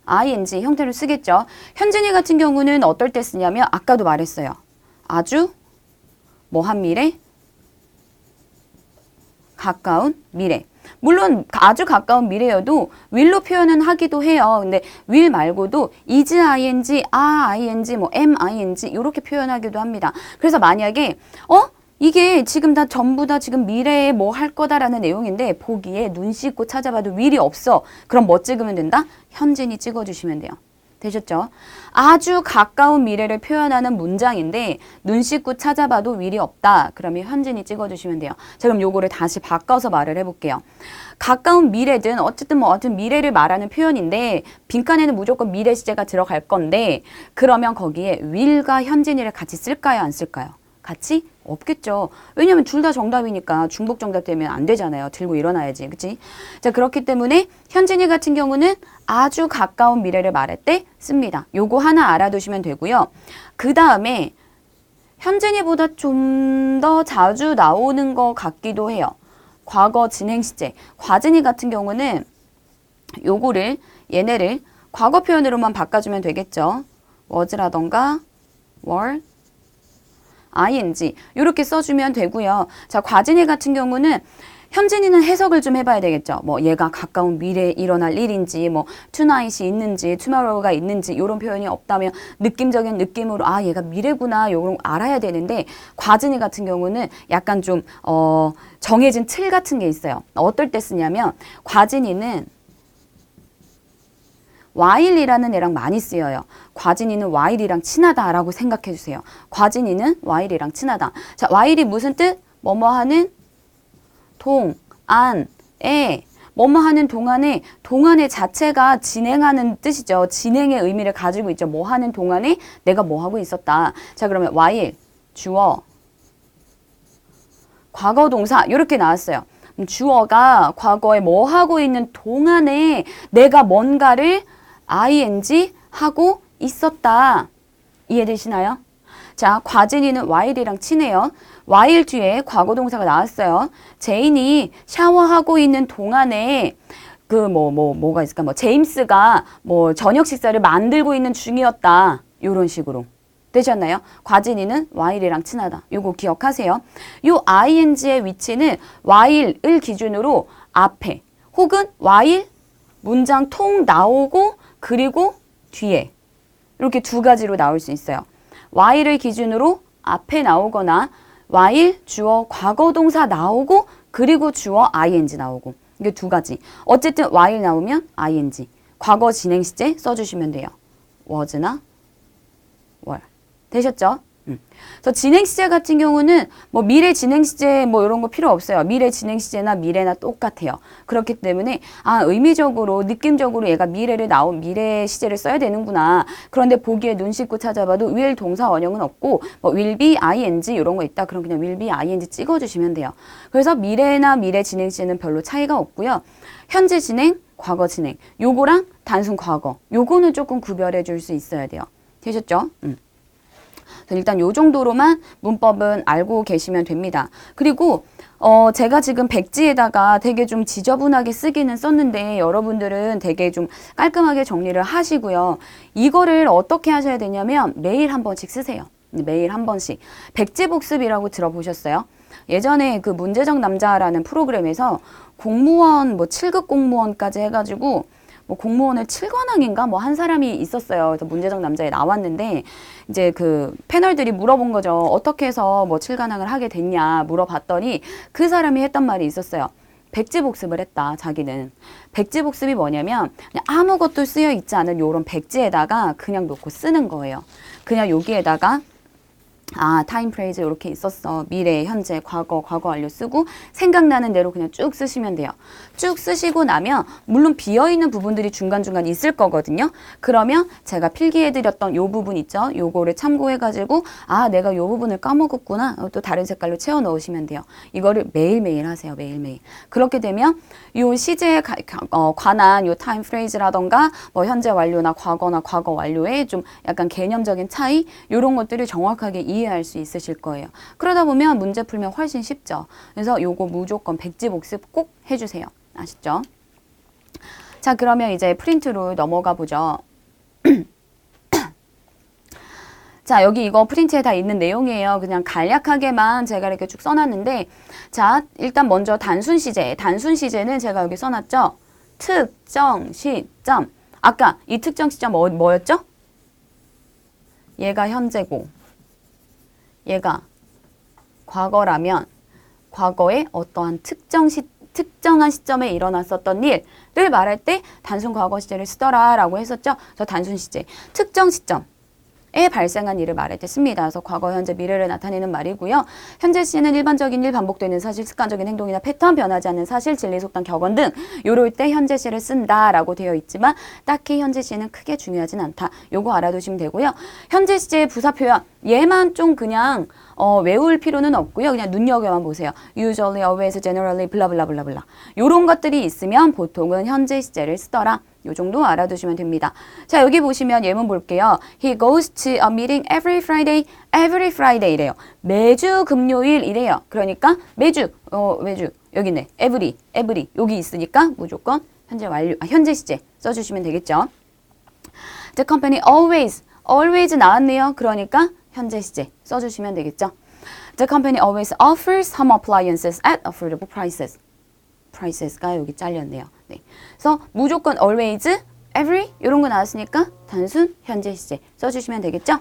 ing 형태로 쓰겠죠. 현진이 같은 경우는 어떨 때 쓰냐면 아까도 말했어요. 아주 뭐한 미래, 가까운 미래. 물론 아주 가까운 미래여도 will로 표현은 하기도 해요. 근데 will 말고도 is ing, are ing, 뭐 am ing 이렇게 표현하기도 합니다. 그래서 만약에 이게 지금 다 전부 다 지금 미래에 뭐 할 거다라는 내용인데 보기에 눈 씻고 찾아봐도 will이 없어. 그럼 뭐 찍으면 된다? 현진이 찍어주시면 돼요. 되셨죠? 아주 가까운 미래를 표현하는 문장인데 눈 씻고 찾아봐도 will이 없다. 그러면 현진이 찍어주시면 돼요. 자, 그럼 요거를 다시 바꿔서 말을 해볼게요. 가까운 미래든 어쨌든 미래를 말하는 표현인데 빈칸에는 무조건 미래 시제가 들어갈 건데 그러면 거기에 will과 현진이를 같이 쓸까요? 안 쓸까요? 같이? 없겠죠. 왜냐면 둘 다 정답이니까 중복 정답 되면 안 되잖아요. 들고 일어나야지. 그치? 자, 그렇기 때문에 현진이 같은 경우는 아주 가까운 미래를 말할 때 씁니다. 요거 하나 알아두시면 되고요. 그 다음에 현진이보다 좀 더 자주 나오는 것 같기도 해요. 과거 진행 시제. 과진이 같은 경우는 얘네를 과거 표현으로만 바꿔주면 되겠죠. was라던가 were, ing 이렇게 써주면 되고요. 자, 과진이 같은 경우는 현진이는 해석을 좀 해봐야 되겠죠. 뭐 얘가 가까운 미래에 일어날 일인지 뭐 tonight이 있는지 tomorrow가 있는지 이런 표현이 없다면 느낌적인 느낌으로 아 얘가 미래구나 이런 거 알아야 되는데 과진이 같은 경우는 약간 좀 정해진 틀 같은 게 있어요. 어떨 때 쓰냐면 과진이는 while이라는 애랑 많이 쓰여요. 과진이는 while이랑 친하다라고 생각해 주세요. 과진이는 while이랑 친하다. 자, while이 무슨 뜻? 뭐뭐 하는 동안에 뭐뭐 하는 동안의 자체가 진행하는 뜻이죠. 진행의 의미를 가지고 있죠. 뭐 하는 동안에 내가 뭐 하고 있었다. 자, 그러면 while 주어 과거 동사 이렇게 나왔어요. 주어가 과거에 뭐 하고 있는 동안에 내가 뭔가를 ing 하고 있었다. 이해되시나요? 자, 과진이는 while이랑 친해요. while 뒤에 과거 동사가 나왔어요. 제인이 샤워하고 있는 동안에 뭐가 있을까? 뭐 제임스가 뭐 저녁 식사를 만들고 있는 중이었다. 요런 식으로. 되셨나요? 과진이는 while이랑 친하다. 요거 기억하세요. 요 ing의 위치는 while을 기준으로 앞에 혹은 while 문장 통 나오고 그리고 뒤에 이렇게 두 가지로 나올 수 있어요. while을 기준으로 앞에 나오거나 while 주어 과거 동사 나오고 그리고 주어 ing 나오고 이게 두 가지. 어쨌든 while 나오면 ing 과거 진행 시제 써주시면 돼요. was나 were. 되셨죠? 그래서 진행 시제 같은 경우는 뭐 미래 진행 시제 뭐 이런 거 필요 없어요. 미래 진행 시제나 미래나 똑같아요. 그렇기 때문에 의미적으로 느낌적으로 얘가 미래 시제를 써야 되는구나. 그런데 보기에 눈 씻고 찾아봐도 will 동사 원형은 없고 뭐 will be ing 이런 거 있다. 그럼 그냥 will be ing 찍어주시면 돼요. 그래서 미래나 미래 진행 시제는 별로 차이가 없고요. 현재 진행, 과거 진행 요거랑 단순 과거 요거는 조금 구별해 줄 수 있어야 돼요. 되셨죠? 일단 요 정도로만 문법은 알고 계시면 됩니다. 그리고 제가 지금 백지에다가 되게 좀 지저분하게 쓰기는 썼는데 여러분들은 되게 좀 깔끔하게 정리를 하시고요. 이거를 어떻게 하셔야 되냐면 매일 한 번씩 쓰세요. 매일 한 번씩. 백지복습이라고 들어보셨어요? 예전에 그 문제적 남자라는 프로그램에서 공무원 뭐 7급 공무원까지 해가지고 뭐 공무원을 7관왕인가 뭐 한 사람이 있었어요. 그래서 문제적 남자에 나왔는데 이제 그 패널들이 물어본 거죠. 어떻게 해서 뭐 7관왕을 하게 됐냐 물어봤더니 그 사람이 했던 말이 있었어요. 백지복습을 했다. 자기는. 백지복습이 뭐냐면 그냥 아무것도 쓰여 있지 않은 요런 백지에다가 그냥 놓고 쓰는 거예요. 그냥 여기에다가 타임 프레이즈 이렇게 있었어. 미래, 현재, 과거 완료 쓰고 생각나는 대로 그냥 쭉 쓰시면 돼요. 쭉 쓰시고 나면 물론 비어있는 부분들이 중간중간 있을 거거든요. 그러면 제가 필기해드렸던 요 부분 있죠. 요거를 참고해가지고 내가 요 부분을 까먹었구나. 또 다른 색깔로 채워 넣으시면 돼요. 이거를 매일매일 하세요. 매일매일. 그렇게 되면 요 시제에 관한 요 타임 프레이즈라던가 뭐 현재 완료나 과거나 과거 완료에 좀 약간 개념적인 차이 요런 것들을 정확하게 이해할 수 있으실 거예요. 그러다 보면 문제 풀면 훨씬 쉽죠. 그래서 요거 무조건 백지복습 꼭 해주세요. 아시죠? 자, 그러면 이제 프린트로 넘어가 보죠. 자, 여기 이거 프린트에 다 있는 내용이에요. 그냥 간략하게만 제가 이렇게 쭉 써놨는데, 자, 일단 먼저 단순 시제. 단순 시제는 제가 여기 써놨죠? 특정 시점. 아까 이 특정 시점 뭐였죠? 얘가 현재고, 얘가 과거라면, 과거에 어떠한 특정한 시점에 일어났었던 일을 말할 때 단순 과거 시제를 쓰더라 라고 했었죠. 저 단순 시제. 특정 시점에 발생한 일을 말할 때 씁니다. 그래서 과거, 현재, 미래를 나타내는 말이고요. 현재 시제는 일반적인 일, 반복되는 사실, 습관적인 행동이나 패턴, 변하지 않는 사실, 진리, 속담, 격언 등 요럴 때 현재 시를 쓴다라고 되어 있지만 딱히 현재 시는 크게 중요하진 않다. 요거 알아두시면 되고요. 현재 시제의 부사 표현 얘만 좀 그냥 외울 필요는 없고요. 그냥 눈여겨만 보세요. usually, always, generally, 블라블라블라블라. 요런 것들이 있으면 보통은 현재 시제를 쓰더라. 요 정도 알아두시면 됩니다. 자, 여기 보시면 예문 볼게요. He goes to a meeting every Friday. Every Friday 이래요. 매주 금요일 이래요. 그러니까 매주 여기 있네. every 여기 있으니까 무조건 현재 완료, 현재 시제 써주시면 되겠죠. The company always 나왔네요. 그러니까 현재 시제 써주시면 되겠죠. The company always offers home appliances at affordable prices. prices가 여기 잘렸네요. 네. 그래서 무조건 always, every 이런 거 나왔으니까 단순 현재 시제 써주시면 되겠죠.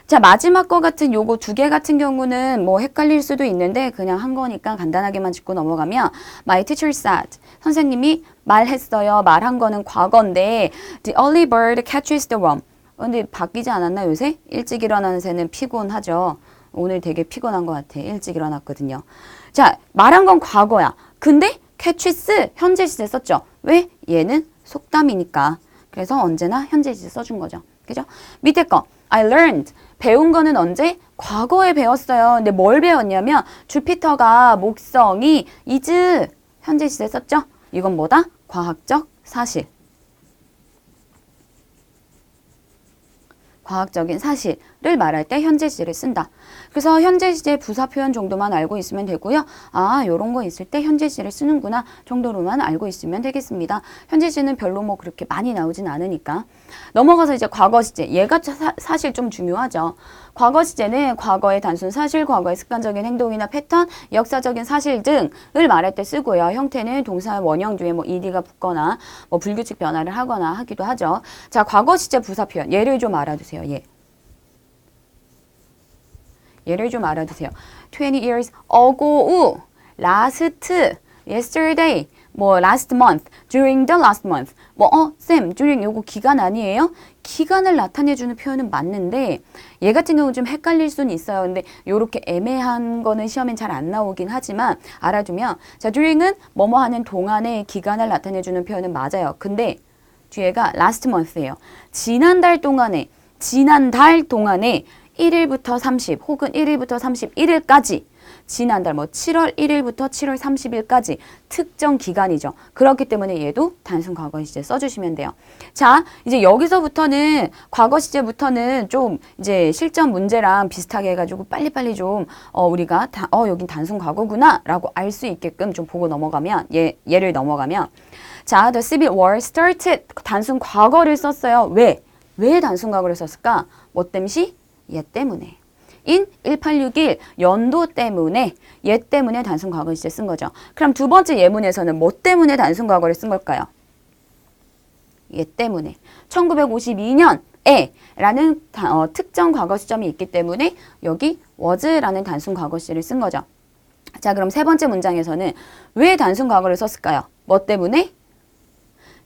자, 마지막 거 같은 요거 두 개 같은 경우는 뭐 헷갈릴 수도 있는데 그냥 한 거니까 간단하게만 짚고 넘어가면 My teacher said, 선생님이 말했어요. 말한 거는 과거인데 The early bird catches the worm. 근데 바뀌지 않았나 요새? 일찍 일어나는 새는 피곤하죠. 오늘 되게 피곤한 것 같아. 일찍 일어났거든요. 자, 말한 건 과거야. 근데 catches 현재 시제 썼죠. 왜? 얘는 속담이니까. 그래서 언제나 현재 시제 써준 거죠. 그죠? 밑에 거 I learned. 배운 거는 언제? 과거에 배웠어요. 근데 뭘 배웠냐면 주피터가 목성이 is 현재 시제 썼죠. 이건 뭐다? 과학적 사실. 과학적인 사실을 말할 때 현재 시제를 쓴다. 그래서 현재 시제 부사 표현 정도만 알고 있으면 되고요. 아, 요런 거 있을 때 현재 시제를 쓰는구나 정도로만 알고 있으면 되겠습니다. 현재 시제는 별로 뭐 그렇게 많이 나오진 않으니까. 넘어가서 이제 과거 시제. 얘가 사실 좀 중요하죠. 과거 시제는 과거의 단순 사실, 과거의 습관적인 행동이나 패턴, 역사적인 사실 등을 말할 때 쓰고요. 형태는 동사 원형 뒤에 뭐 ed가 붙거나 뭐 불규칙 변화를 하거나 하기도 하죠. 자, 과거 시제 부사 표현. 얘를 좀 알아두세요. 얘를 좀 알아두세요. 20 years ago, last, yesterday, 뭐 last month, during the last month. 쌤, during 요거 기간 아니에요? 기간을 나타내주는 표현은 맞는데 얘 같은 경우 좀 헷갈릴 수는 있어요. 근데 요렇게 애매한 거는 시험엔 잘 안 나오긴 하지만 알아두면 자, during은 뭐뭐 하는 동안의 기간을 나타내주는 표현은 맞아요. 근데 뒤에가 last month예요. 지난달 동안에 1일부터 30 혹은 1일부터 31일까지 지난달 뭐 7월 1일부터 7월 30일까지 특정 기간이죠. 그렇기 때문에 얘도 단순 과거 시제 써주시면 돼요. 자, 이제 여기서부터는 과거 시제부터는 좀 이제 실전 문제랑 비슷하게 해가지고 빨리빨리 좀 우리가 여긴 단순 과거구나 라고 알 수 있게끔 좀 보고 넘어가면 얘를 넘어가면 자, the Civil War started 단순 과거를 썼어요. 왜 단순 과거를 썼을까? 뭐 땜시? 얘 때문에. in 1861 연도 때문에 얘 때문에 단순 과거 시제 쓴 거죠. 그럼 두 번째 예문에서는 뭐 때문에 단순 과거를 쓴 걸까요? 얘 때문에 1952년에 라는 특정 과거 시점이 있기 때문에 여기 was라는 단순 과거 시제를 쓴 거죠. 자, 그럼 세 번째 문장에서는 왜 단순 과거를 썼을까요? 뭐 때문에?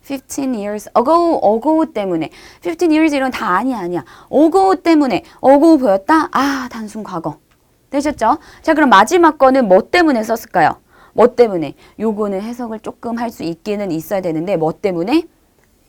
15 years ago 때문에 15 years 이런 다 아니야. ago 때문에 ago 보였다? 아, 단순 과거. 되셨죠? 자, 그럼 마지막 거는 뭐 때문에 썼을까요? 뭐 때문에? 요거는 해석을 조금 할 수 있기는 있어야 되는데 뭐 때문에?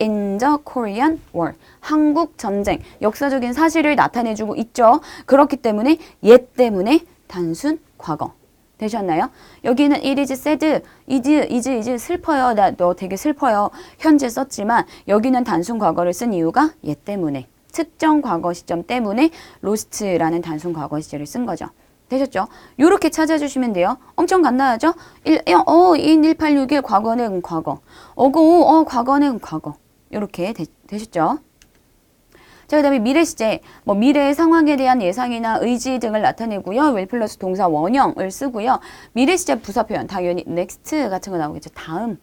In the Korean War. 한국 전쟁. 역사적인 사실을 나타내주고 있죠. 그렇기 때문에 얘 때문에 단순 과거. 되셨나요? 여기는 it is sad, is 슬퍼요. 너 되게 슬퍼요. 현재 썼지만 여기는 단순 과거를 쓴 이유가 얘 때문에 특정 과거 시점 때문에 lost라는 단순 과거 시제를 쓴 거죠. 되셨죠? 요렇게 찾아주시면 돼요. 엄청 간단하죠? in 1861 과거는 과거. 과거는 과거. 요렇게 되셨죠? 자, 그 다음에 미래 시제, 뭐 미래의 상황에 대한 예상이나 의지 등을 나타내고요. will 플러스 동사 원형을 쓰고요. 미래 시제 부사 표현, 당연히 next 같은 거 나오겠죠. 다음,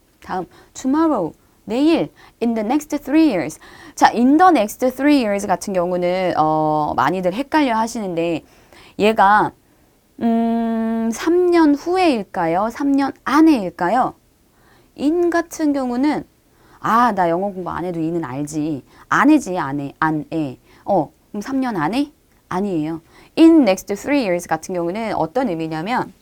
tomorrow, 내일, in the next 3 years. 자, in the next 3 years 같은 경우는 많이들 헷갈려 하시는데 얘가 3년 후에일까요? 3년 안에일까요? in 같은 경우는 나 영어 공부 안 해도 이는 알지. 안에지, 안에. 그럼 3년 안에? 아니에요. in next 3 years 같은 경우는 어떤 의미냐면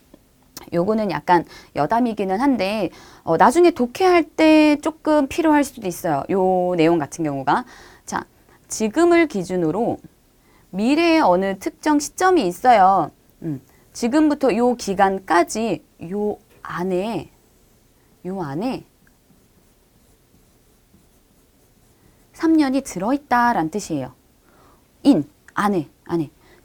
요거는 약간 여담이기는 한데 나중에 독해할 때 조금 필요할 수도 있어요. 요 내용 같은 경우가. 자, 지금을 기준으로 미래의 어느 특정 시점이 있어요. 지금부터 요 기간까지 요 안에 3년이 들어있다라는 뜻이에요. in, 안에.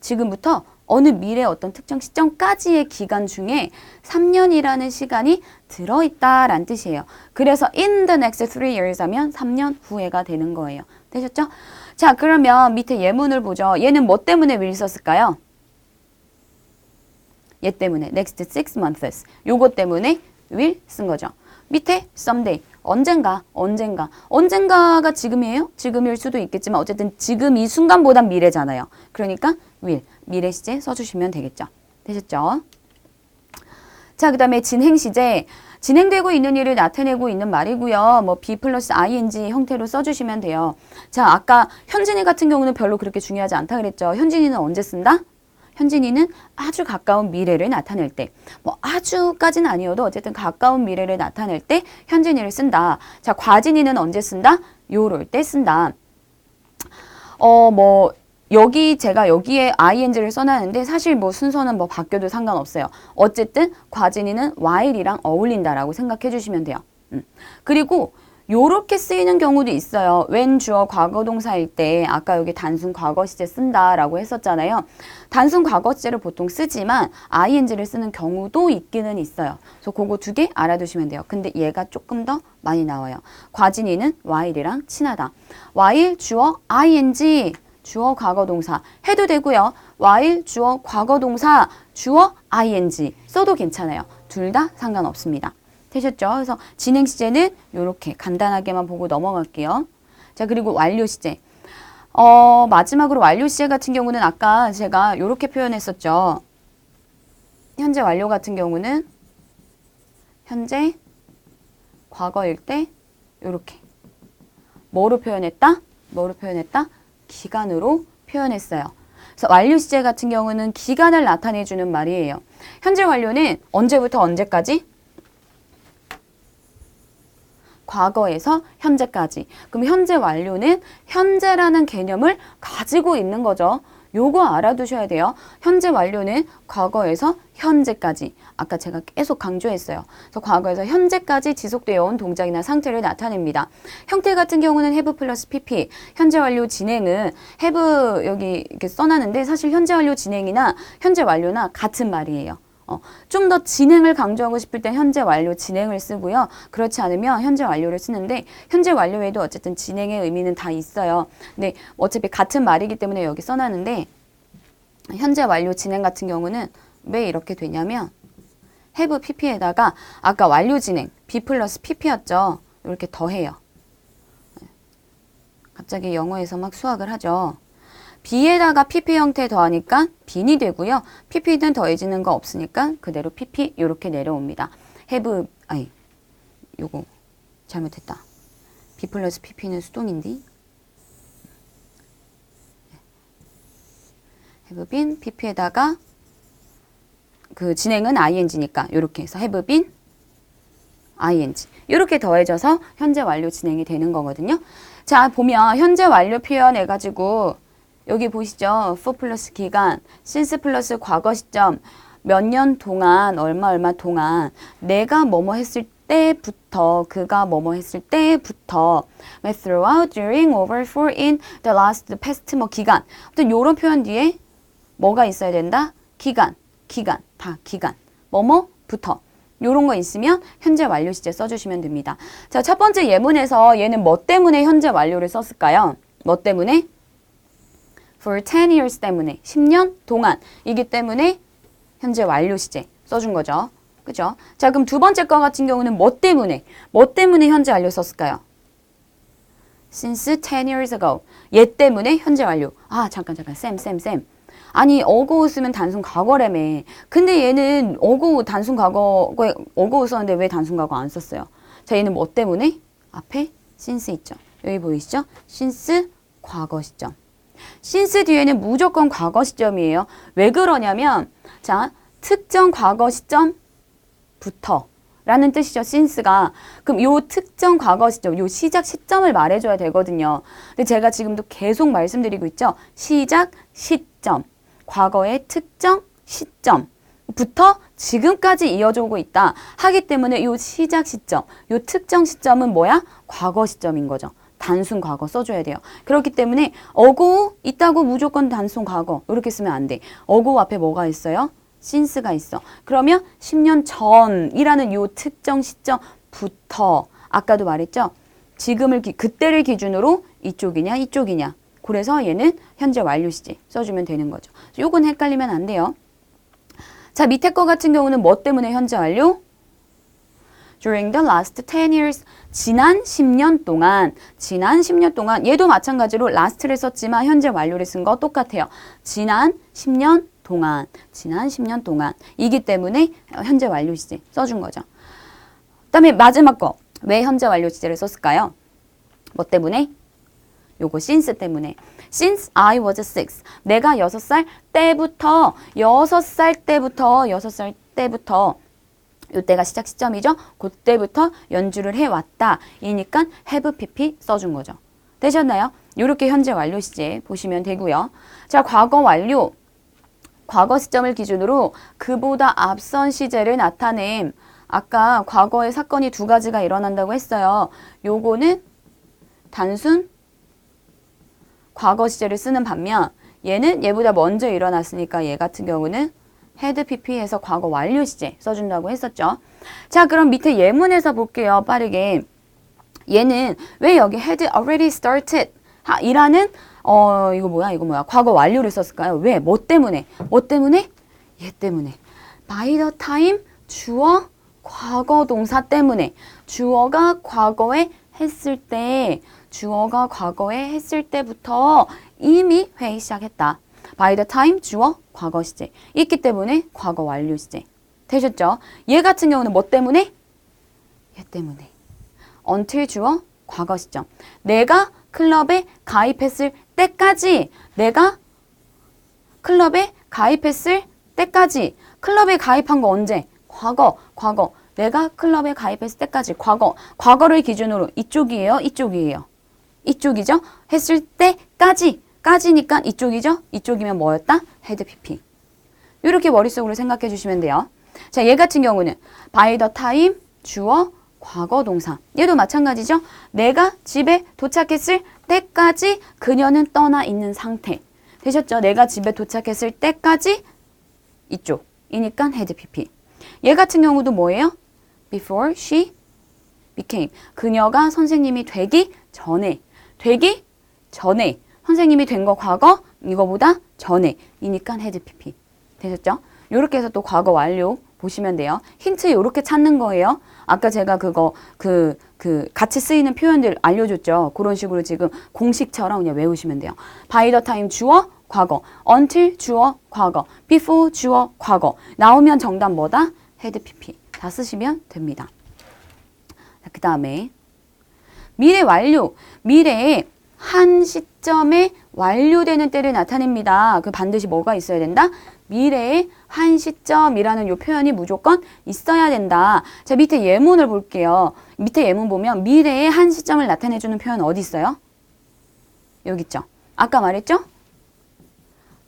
지금부터 어느 미래 어떤 특정 시점까지의 기간 중에 3년이라는 시간이 들어있다라는 뜻이에요. 그래서 in the next 3 years 하면 3년 후에가 되는 거예요. 되셨죠? 자, 그러면 밑에 예문을 보죠. 얘는 뭐 때문에 will 썼을까요? 얘 때문에 next 6 months. 요거 때문에 will 쓴 거죠. 밑에 someday. 언젠가가 지금이에요? 지금일 수도 있겠지만 어쨌든 지금 이 순간보단 미래잖아요. 그러니까 will, 미래 시제 써주시면 되겠죠. 되셨죠? 자, 그 다음에 진행 시제. 진행되고 있는 일을 나타내고 있는 말이고요. 뭐 be 플러스 ing 형태로 써주시면 돼요. 자, 아까 현진이 같은 경우는 별로 그렇게 중요하지 않다 그랬죠. 현진이는 언제 쓴다? 현진이는 아주 가까운 미래를 나타낼 때, 뭐 아주까지는 아니어도 어쨌든 가까운 미래를 나타낼 때 현진이를 쓴다. 자, 과진이는 언제 쓴다? 요럴 때 쓴다. 제가 여기에 ing를 써놨는데 사실 뭐 순서는 뭐 바뀌어도 상관없어요. 어쨌든 과진이는 while이랑 어울린다라고 생각해 주시면 돼요. 그리고 요렇게 쓰이는 경우도 있어요. when 주어 과거동사일 때 아까 여기 단순 과거 시제 쓴다라고 했었잖아요. 단순 과거 시제를 보통 쓰지만 ing를 쓰는 경우도 있기는 있어요. 그래서 그거 2개 알아두시면 돼요. 근데 얘가 조금 더 많이 나와요. 과진이는 while이랑 친하다. while 주어 ing 주어 과거동사 해도 되고요. while 주어 과거동사 주어 ing 써도 괜찮아요. 둘 다 상관없습니다. 되셨죠? 그래서 진행 시제는 이렇게 간단하게만 보고 넘어갈게요. 자, 그리고 완료 시제. 마지막으로 완료 시제 같은 경우는 아까 제가 이렇게 표현했었죠. 현재 완료 같은 경우는 현재 과거일 때 이렇게 뭐로 표현했다? 기간으로 표현했어요. 그래서 완료 시제 같은 경우는 기간을 나타내주는 말이에요. 현재 완료는 언제부터 언제까지? 과거에서 현재까지. 그럼 현재 완료는 현재라는 개념을 가지고 있는 거죠. 요거 알아두셔야 돼요. 현재 완료는 과거에서 현재까지. 아까 제가 계속 강조했어요. 그래서 과거에서 현재까지 지속되어 온 동작이나 상태를 나타냅니다. 형태 같은 경우는 have 플러스 pp. 현재 완료 진행은 have 여기 이렇게 써놨는데 사실 현재 완료 진행이나 현재 완료나 같은 말이에요. 좀 더 진행을 강조하고 싶을 땐 현재 완료 진행을 쓰고요. 그렇지 않으면 현재 완료를 쓰는데 현재 완료에도 어쨌든 진행의 의미는 다 있어요. 근데 어차피 같은 말이기 때문에 여기 써놨는데 현재 완료 진행 같은 경우는 왜 이렇게 되냐면 have pp에다가 아까 완료 진행 be 플러스 pp였죠. 이렇게 더해요. 갑자기 영어에서 막 수학을 하죠. B에다가 PP 형태 더하니까 빈이 되고요. PP는 더해지는 거 없으니까 그대로 PP 이렇게 내려옵니다. 요거 잘못했다. B 플러스 PP는 수동인데 have been PP에다가 그 진행은 ing니까 이렇게 해서 have been ing 이렇게 더해져서 현재 완료 진행이 되는 거거든요. 자, 보면 현재 완료 표현 해가지고 여기 보시죠. for 플러스 기간, since 플러스 과거 시점, 몇 년 동안, 얼마 동안, 내가 뭐뭐 했을 때부터, 그가 뭐뭐 했을 때부터, throughout, during, over, for, in, the last, past, 뭐 기간. 아무튼 요런 표현 뒤에 뭐가 있어야 된다? 기간, 다 기간. 뭐뭐부터. 요런 거 있으면 현재 완료 시제 써주시면 됩니다. 자, 첫 번째 예문에서 얘는 뭐 때문에 현재 완료를 썼을까요? 뭐 때문에? for 10 years 때문에 10년 동안이기 때문에 현재 완료 시제 써준 거죠. 그죠? 자, 그럼 두 번째 거 같은 경우는 뭐 때문에 현재 완료 썼을까요? Since 10 years ago. 얘 때문에 현재 완료. 아, 잠깐. 쌤. 아니, 어고 쓰면 단순 과거라며. 근데 얘는 어고 단순 과거에 어고 썼는데 왜 단순 과거 안 썼어요? 자, 얘는 뭐 때문에? 앞에 since 있죠. 여기 보이시죠? since 과거 시점. since 뒤에는 무조건 과거 시점이에요. 왜 그러냐면, 자, 특정 과거 시점부터 라는 뜻이죠. since가. 그럼 요 특정 과거 시점, 요 시작 시점을 말해줘야 되거든요. 근데 제가 지금도 계속 말씀드리고 있죠. 시작 시점. 과거의 특정 시점부터 지금까지 이어져 오고 있다. 하기 때문에 요 시작 시점, 요 특정 시점은 뭐야? 과거 시점인 거죠. 단순 과거 써줘야 돼요. 그렇기 때문에 어고 있다고 무조건 단순 과거 이렇게 쓰면 안 돼. 어고 앞에 뭐가 있어요? since가 있어. 그러면 10년 전이라는 요 특정 시점부터 아까도 말했죠. 그때를 기준으로 이쪽이냐. 그래서 얘는 현재 완료 시제 써주면 되는 거죠. 요건 헷갈리면 안 돼요. 자, 밑에 거 같은 경우는 뭐 때문에 현재 완료? During the last 10 years. 지난 10년 동안. 얘도 마찬가지로 last를 썼지만 현재 완료를 쓴 거 똑같아요. 지난 10년 동안. 이기 때문에 현재 완료 시제 써준 거죠. 그 다음에 마지막 거. 왜 현재 완료 시제를 썼을까요? 뭐 때문에? 요거 since 때문에. Since I was 6. 내가 6살 때부터 요때가 시작 시점이죠. 그때부터 연주를 해왔다. 이니까 have pp 써준 거죠. 되셨나요? 요렇게 현재 완료 시제 보시면 되고요. 자, 과거 완료. 과거 시점을 기준으로 그보다 앞선 시제를 나타냄. 아까 과거에 사건이 두 가지가 일어난다고 했어요. 요거는 단순 과거 시제를 쓰는 반면 얘는 얘보다 먼저 일어났으니까 얘 같은 경우는 had pp에서 과거 완료 시제 써준다고 했었죠. 자, 그럼 밑에 예문에서 볼게요. 빠르게. 얘는 왜 여기 had already started 이라는 이거 뭐야? 과거 완료를 썼을까요? 왜? 뭐 때문에? 얘 때문에. by the time 주어 과거 동사 때문에. 주어가 과거에 했을 때부터 이미 회의 시작했다. by the time 주어 과거 시제 있기 때문에 과거 완료 시제 되셨죠? 얘 같은 경우는 뭐 때문에? 얘 때문에. until 주어 과거 시점. 내가 클럽에 가입했을 때까지. 클럽에 가입한 거 언제? 과거. 내가 클럽에 가입했을 때까지. 과거를 기준으로 이쪽이에요? 이쪽이죠? 했을 때까지니까 이쪽이죠? 이쪽이면 뭐였다? had pp. 이렇게 머릿속으로 생각해 주시면 돼요. 자, 얘 같은 경우는 by the time 주어 과거 동사. 얘도 마찬가지죠? 내가 집에 도착했을 때까지 그녀는 떠나 있는 상태. 되셨죠? 내가 집에 도착했을 때까지 이쪽이니까 had pp. 얘 같은 경우도 뭐예요? before she became. 그녀가 선생님이 되기 전에. 선생님이 된 거 과거, 이거보다 전에. 이니까 had pp. 되셨죠? 요렇게 해서 또 과거 완료 보시면 돼요. 힌트 요렇게 찾는 거예요. 아까 제가 같이 쓰이는 표현들 알려줬죠. 그런 식으로 지금 공식처럼 그냥 외우시면 돼요. by the time 주어, 과거. until 주어, 과거. before 주어, 과거. 나오면 정답 뭐다? had pp. 다 쓰시면 됩니다. 그 다음에 미래 완료. 미래에 한 시점에 완료되는 때를 나타냅니다. 그 반드시 뭐가 있어야 된다? 미래의 한 시점이라는 요 표현이 무조건 있어야 된다. 자, 밑에 예문을 볼게요. 밑에 예문 보면 미래의 한 시점을 나타내주는 표현 어디 있어요? 여기 있죠. 아까 말했죠?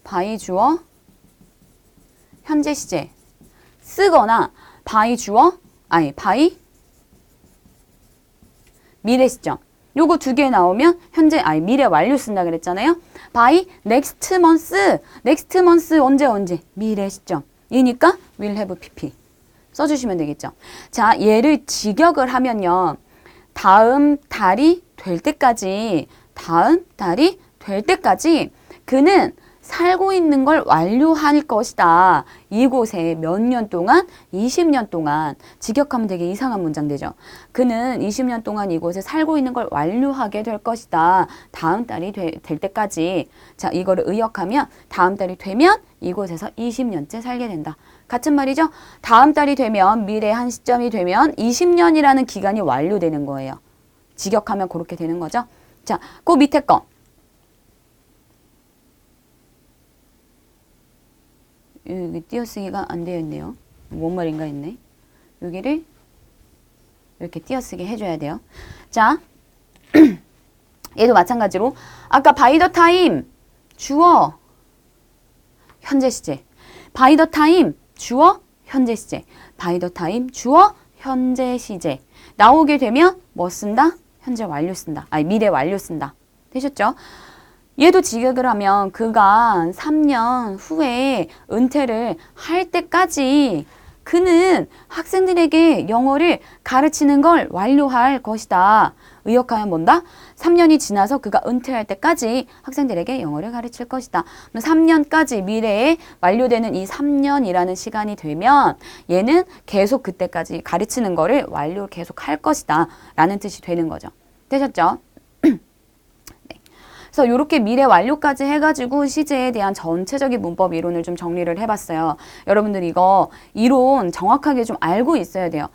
by 주어 현재 시제 쓰거나 by 미래 시점. 요거 두 개 나오면 미래 완료 쓴다 그랬잖아요. by next month 언제? 미래 시점. 이니까 will have pp. 써주시면 되겠죠. 자, 얘를 직역을 하면요. 다음 달이 될 때까지 그는 살고 있는 걸 완료할 것이다. 이곳에 몇 년 동안? 20년 동안. 직역하면 되게 이상한 문장 되죠. 그는 20년 동안 이곳에 살고 있는 걸 완료하게 될 것이다. 다음 달이 될 때까지. 자, 이거를 의역하면 다음 달이 되면 이곳에서 20년째 살게 된다. 같은 말이죠? 다음 달이 되면 미래 한 시점이 되면 20년이라는 기간이 완료되는 거예요. 직역하면 그렇게 되는 거죠. 자, 그 밑에 거. 여기 띄어쓰기가 안 되어 있네요. 뭔 말인가 했네. 여기를 이렇게 띄어쓰기 해줘야 돼요. 자, 얘도 마찬가지로 아까 by the time 주어 현재 시제, by the time 주어 현재 시제, by the time 주어 현재 시제 나오게 되면 뭐 쓴다? 현재 완료 쓴다. 아니 미래 완료 쓴다. 되셨죠? 얘도 직역을 하면 그가 3년 후에 은퇴를 할 때까지 그는 학생들에게 영어를 가르치는 걸 완료할 것이다. 의역하면 뭔다? 3년이 지나서 그가 은퇴할 때까지 학생들에게 영어를 가르칠 것이다. 3년까지 미래에 완료되는 이 3년이라는 시간이 되면 얘는 계속 그때까지 가르치는 거를 완료 계속 할 것이다. 라는 뜻이 되는 거죠. 되셨죠? 그래서 이렇게 미래 완료까지 해가지고 시제에 대한 전체적인 문법 이론을 좀 정리를 해봤어요. 여러분들 이거 이론 정확하게 좀 알고 있어야 돼요.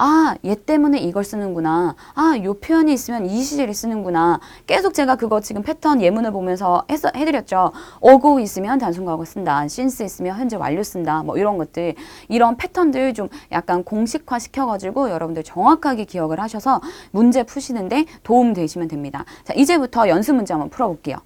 아, 얘 때문에 이걸 쓰는구나. 아, 요 표현이 있으면 이 시제를 쓰는구나. 계속 제가 그거 지금 패턴 예문을 보면서 해드렸죠. 어구 있으면 단순과거 쓴다. since 있으면 현재 완료 쓴다. 뭐 이런 것들. 이런 패턴들 좀 약간 공식화 시켜가지고 여러분들 정확하게 기억을 하셔서 문제 푸시는데 도움 되시면 됩니다. 자, 이제부터 연습 문제 한번 풀어볼게요.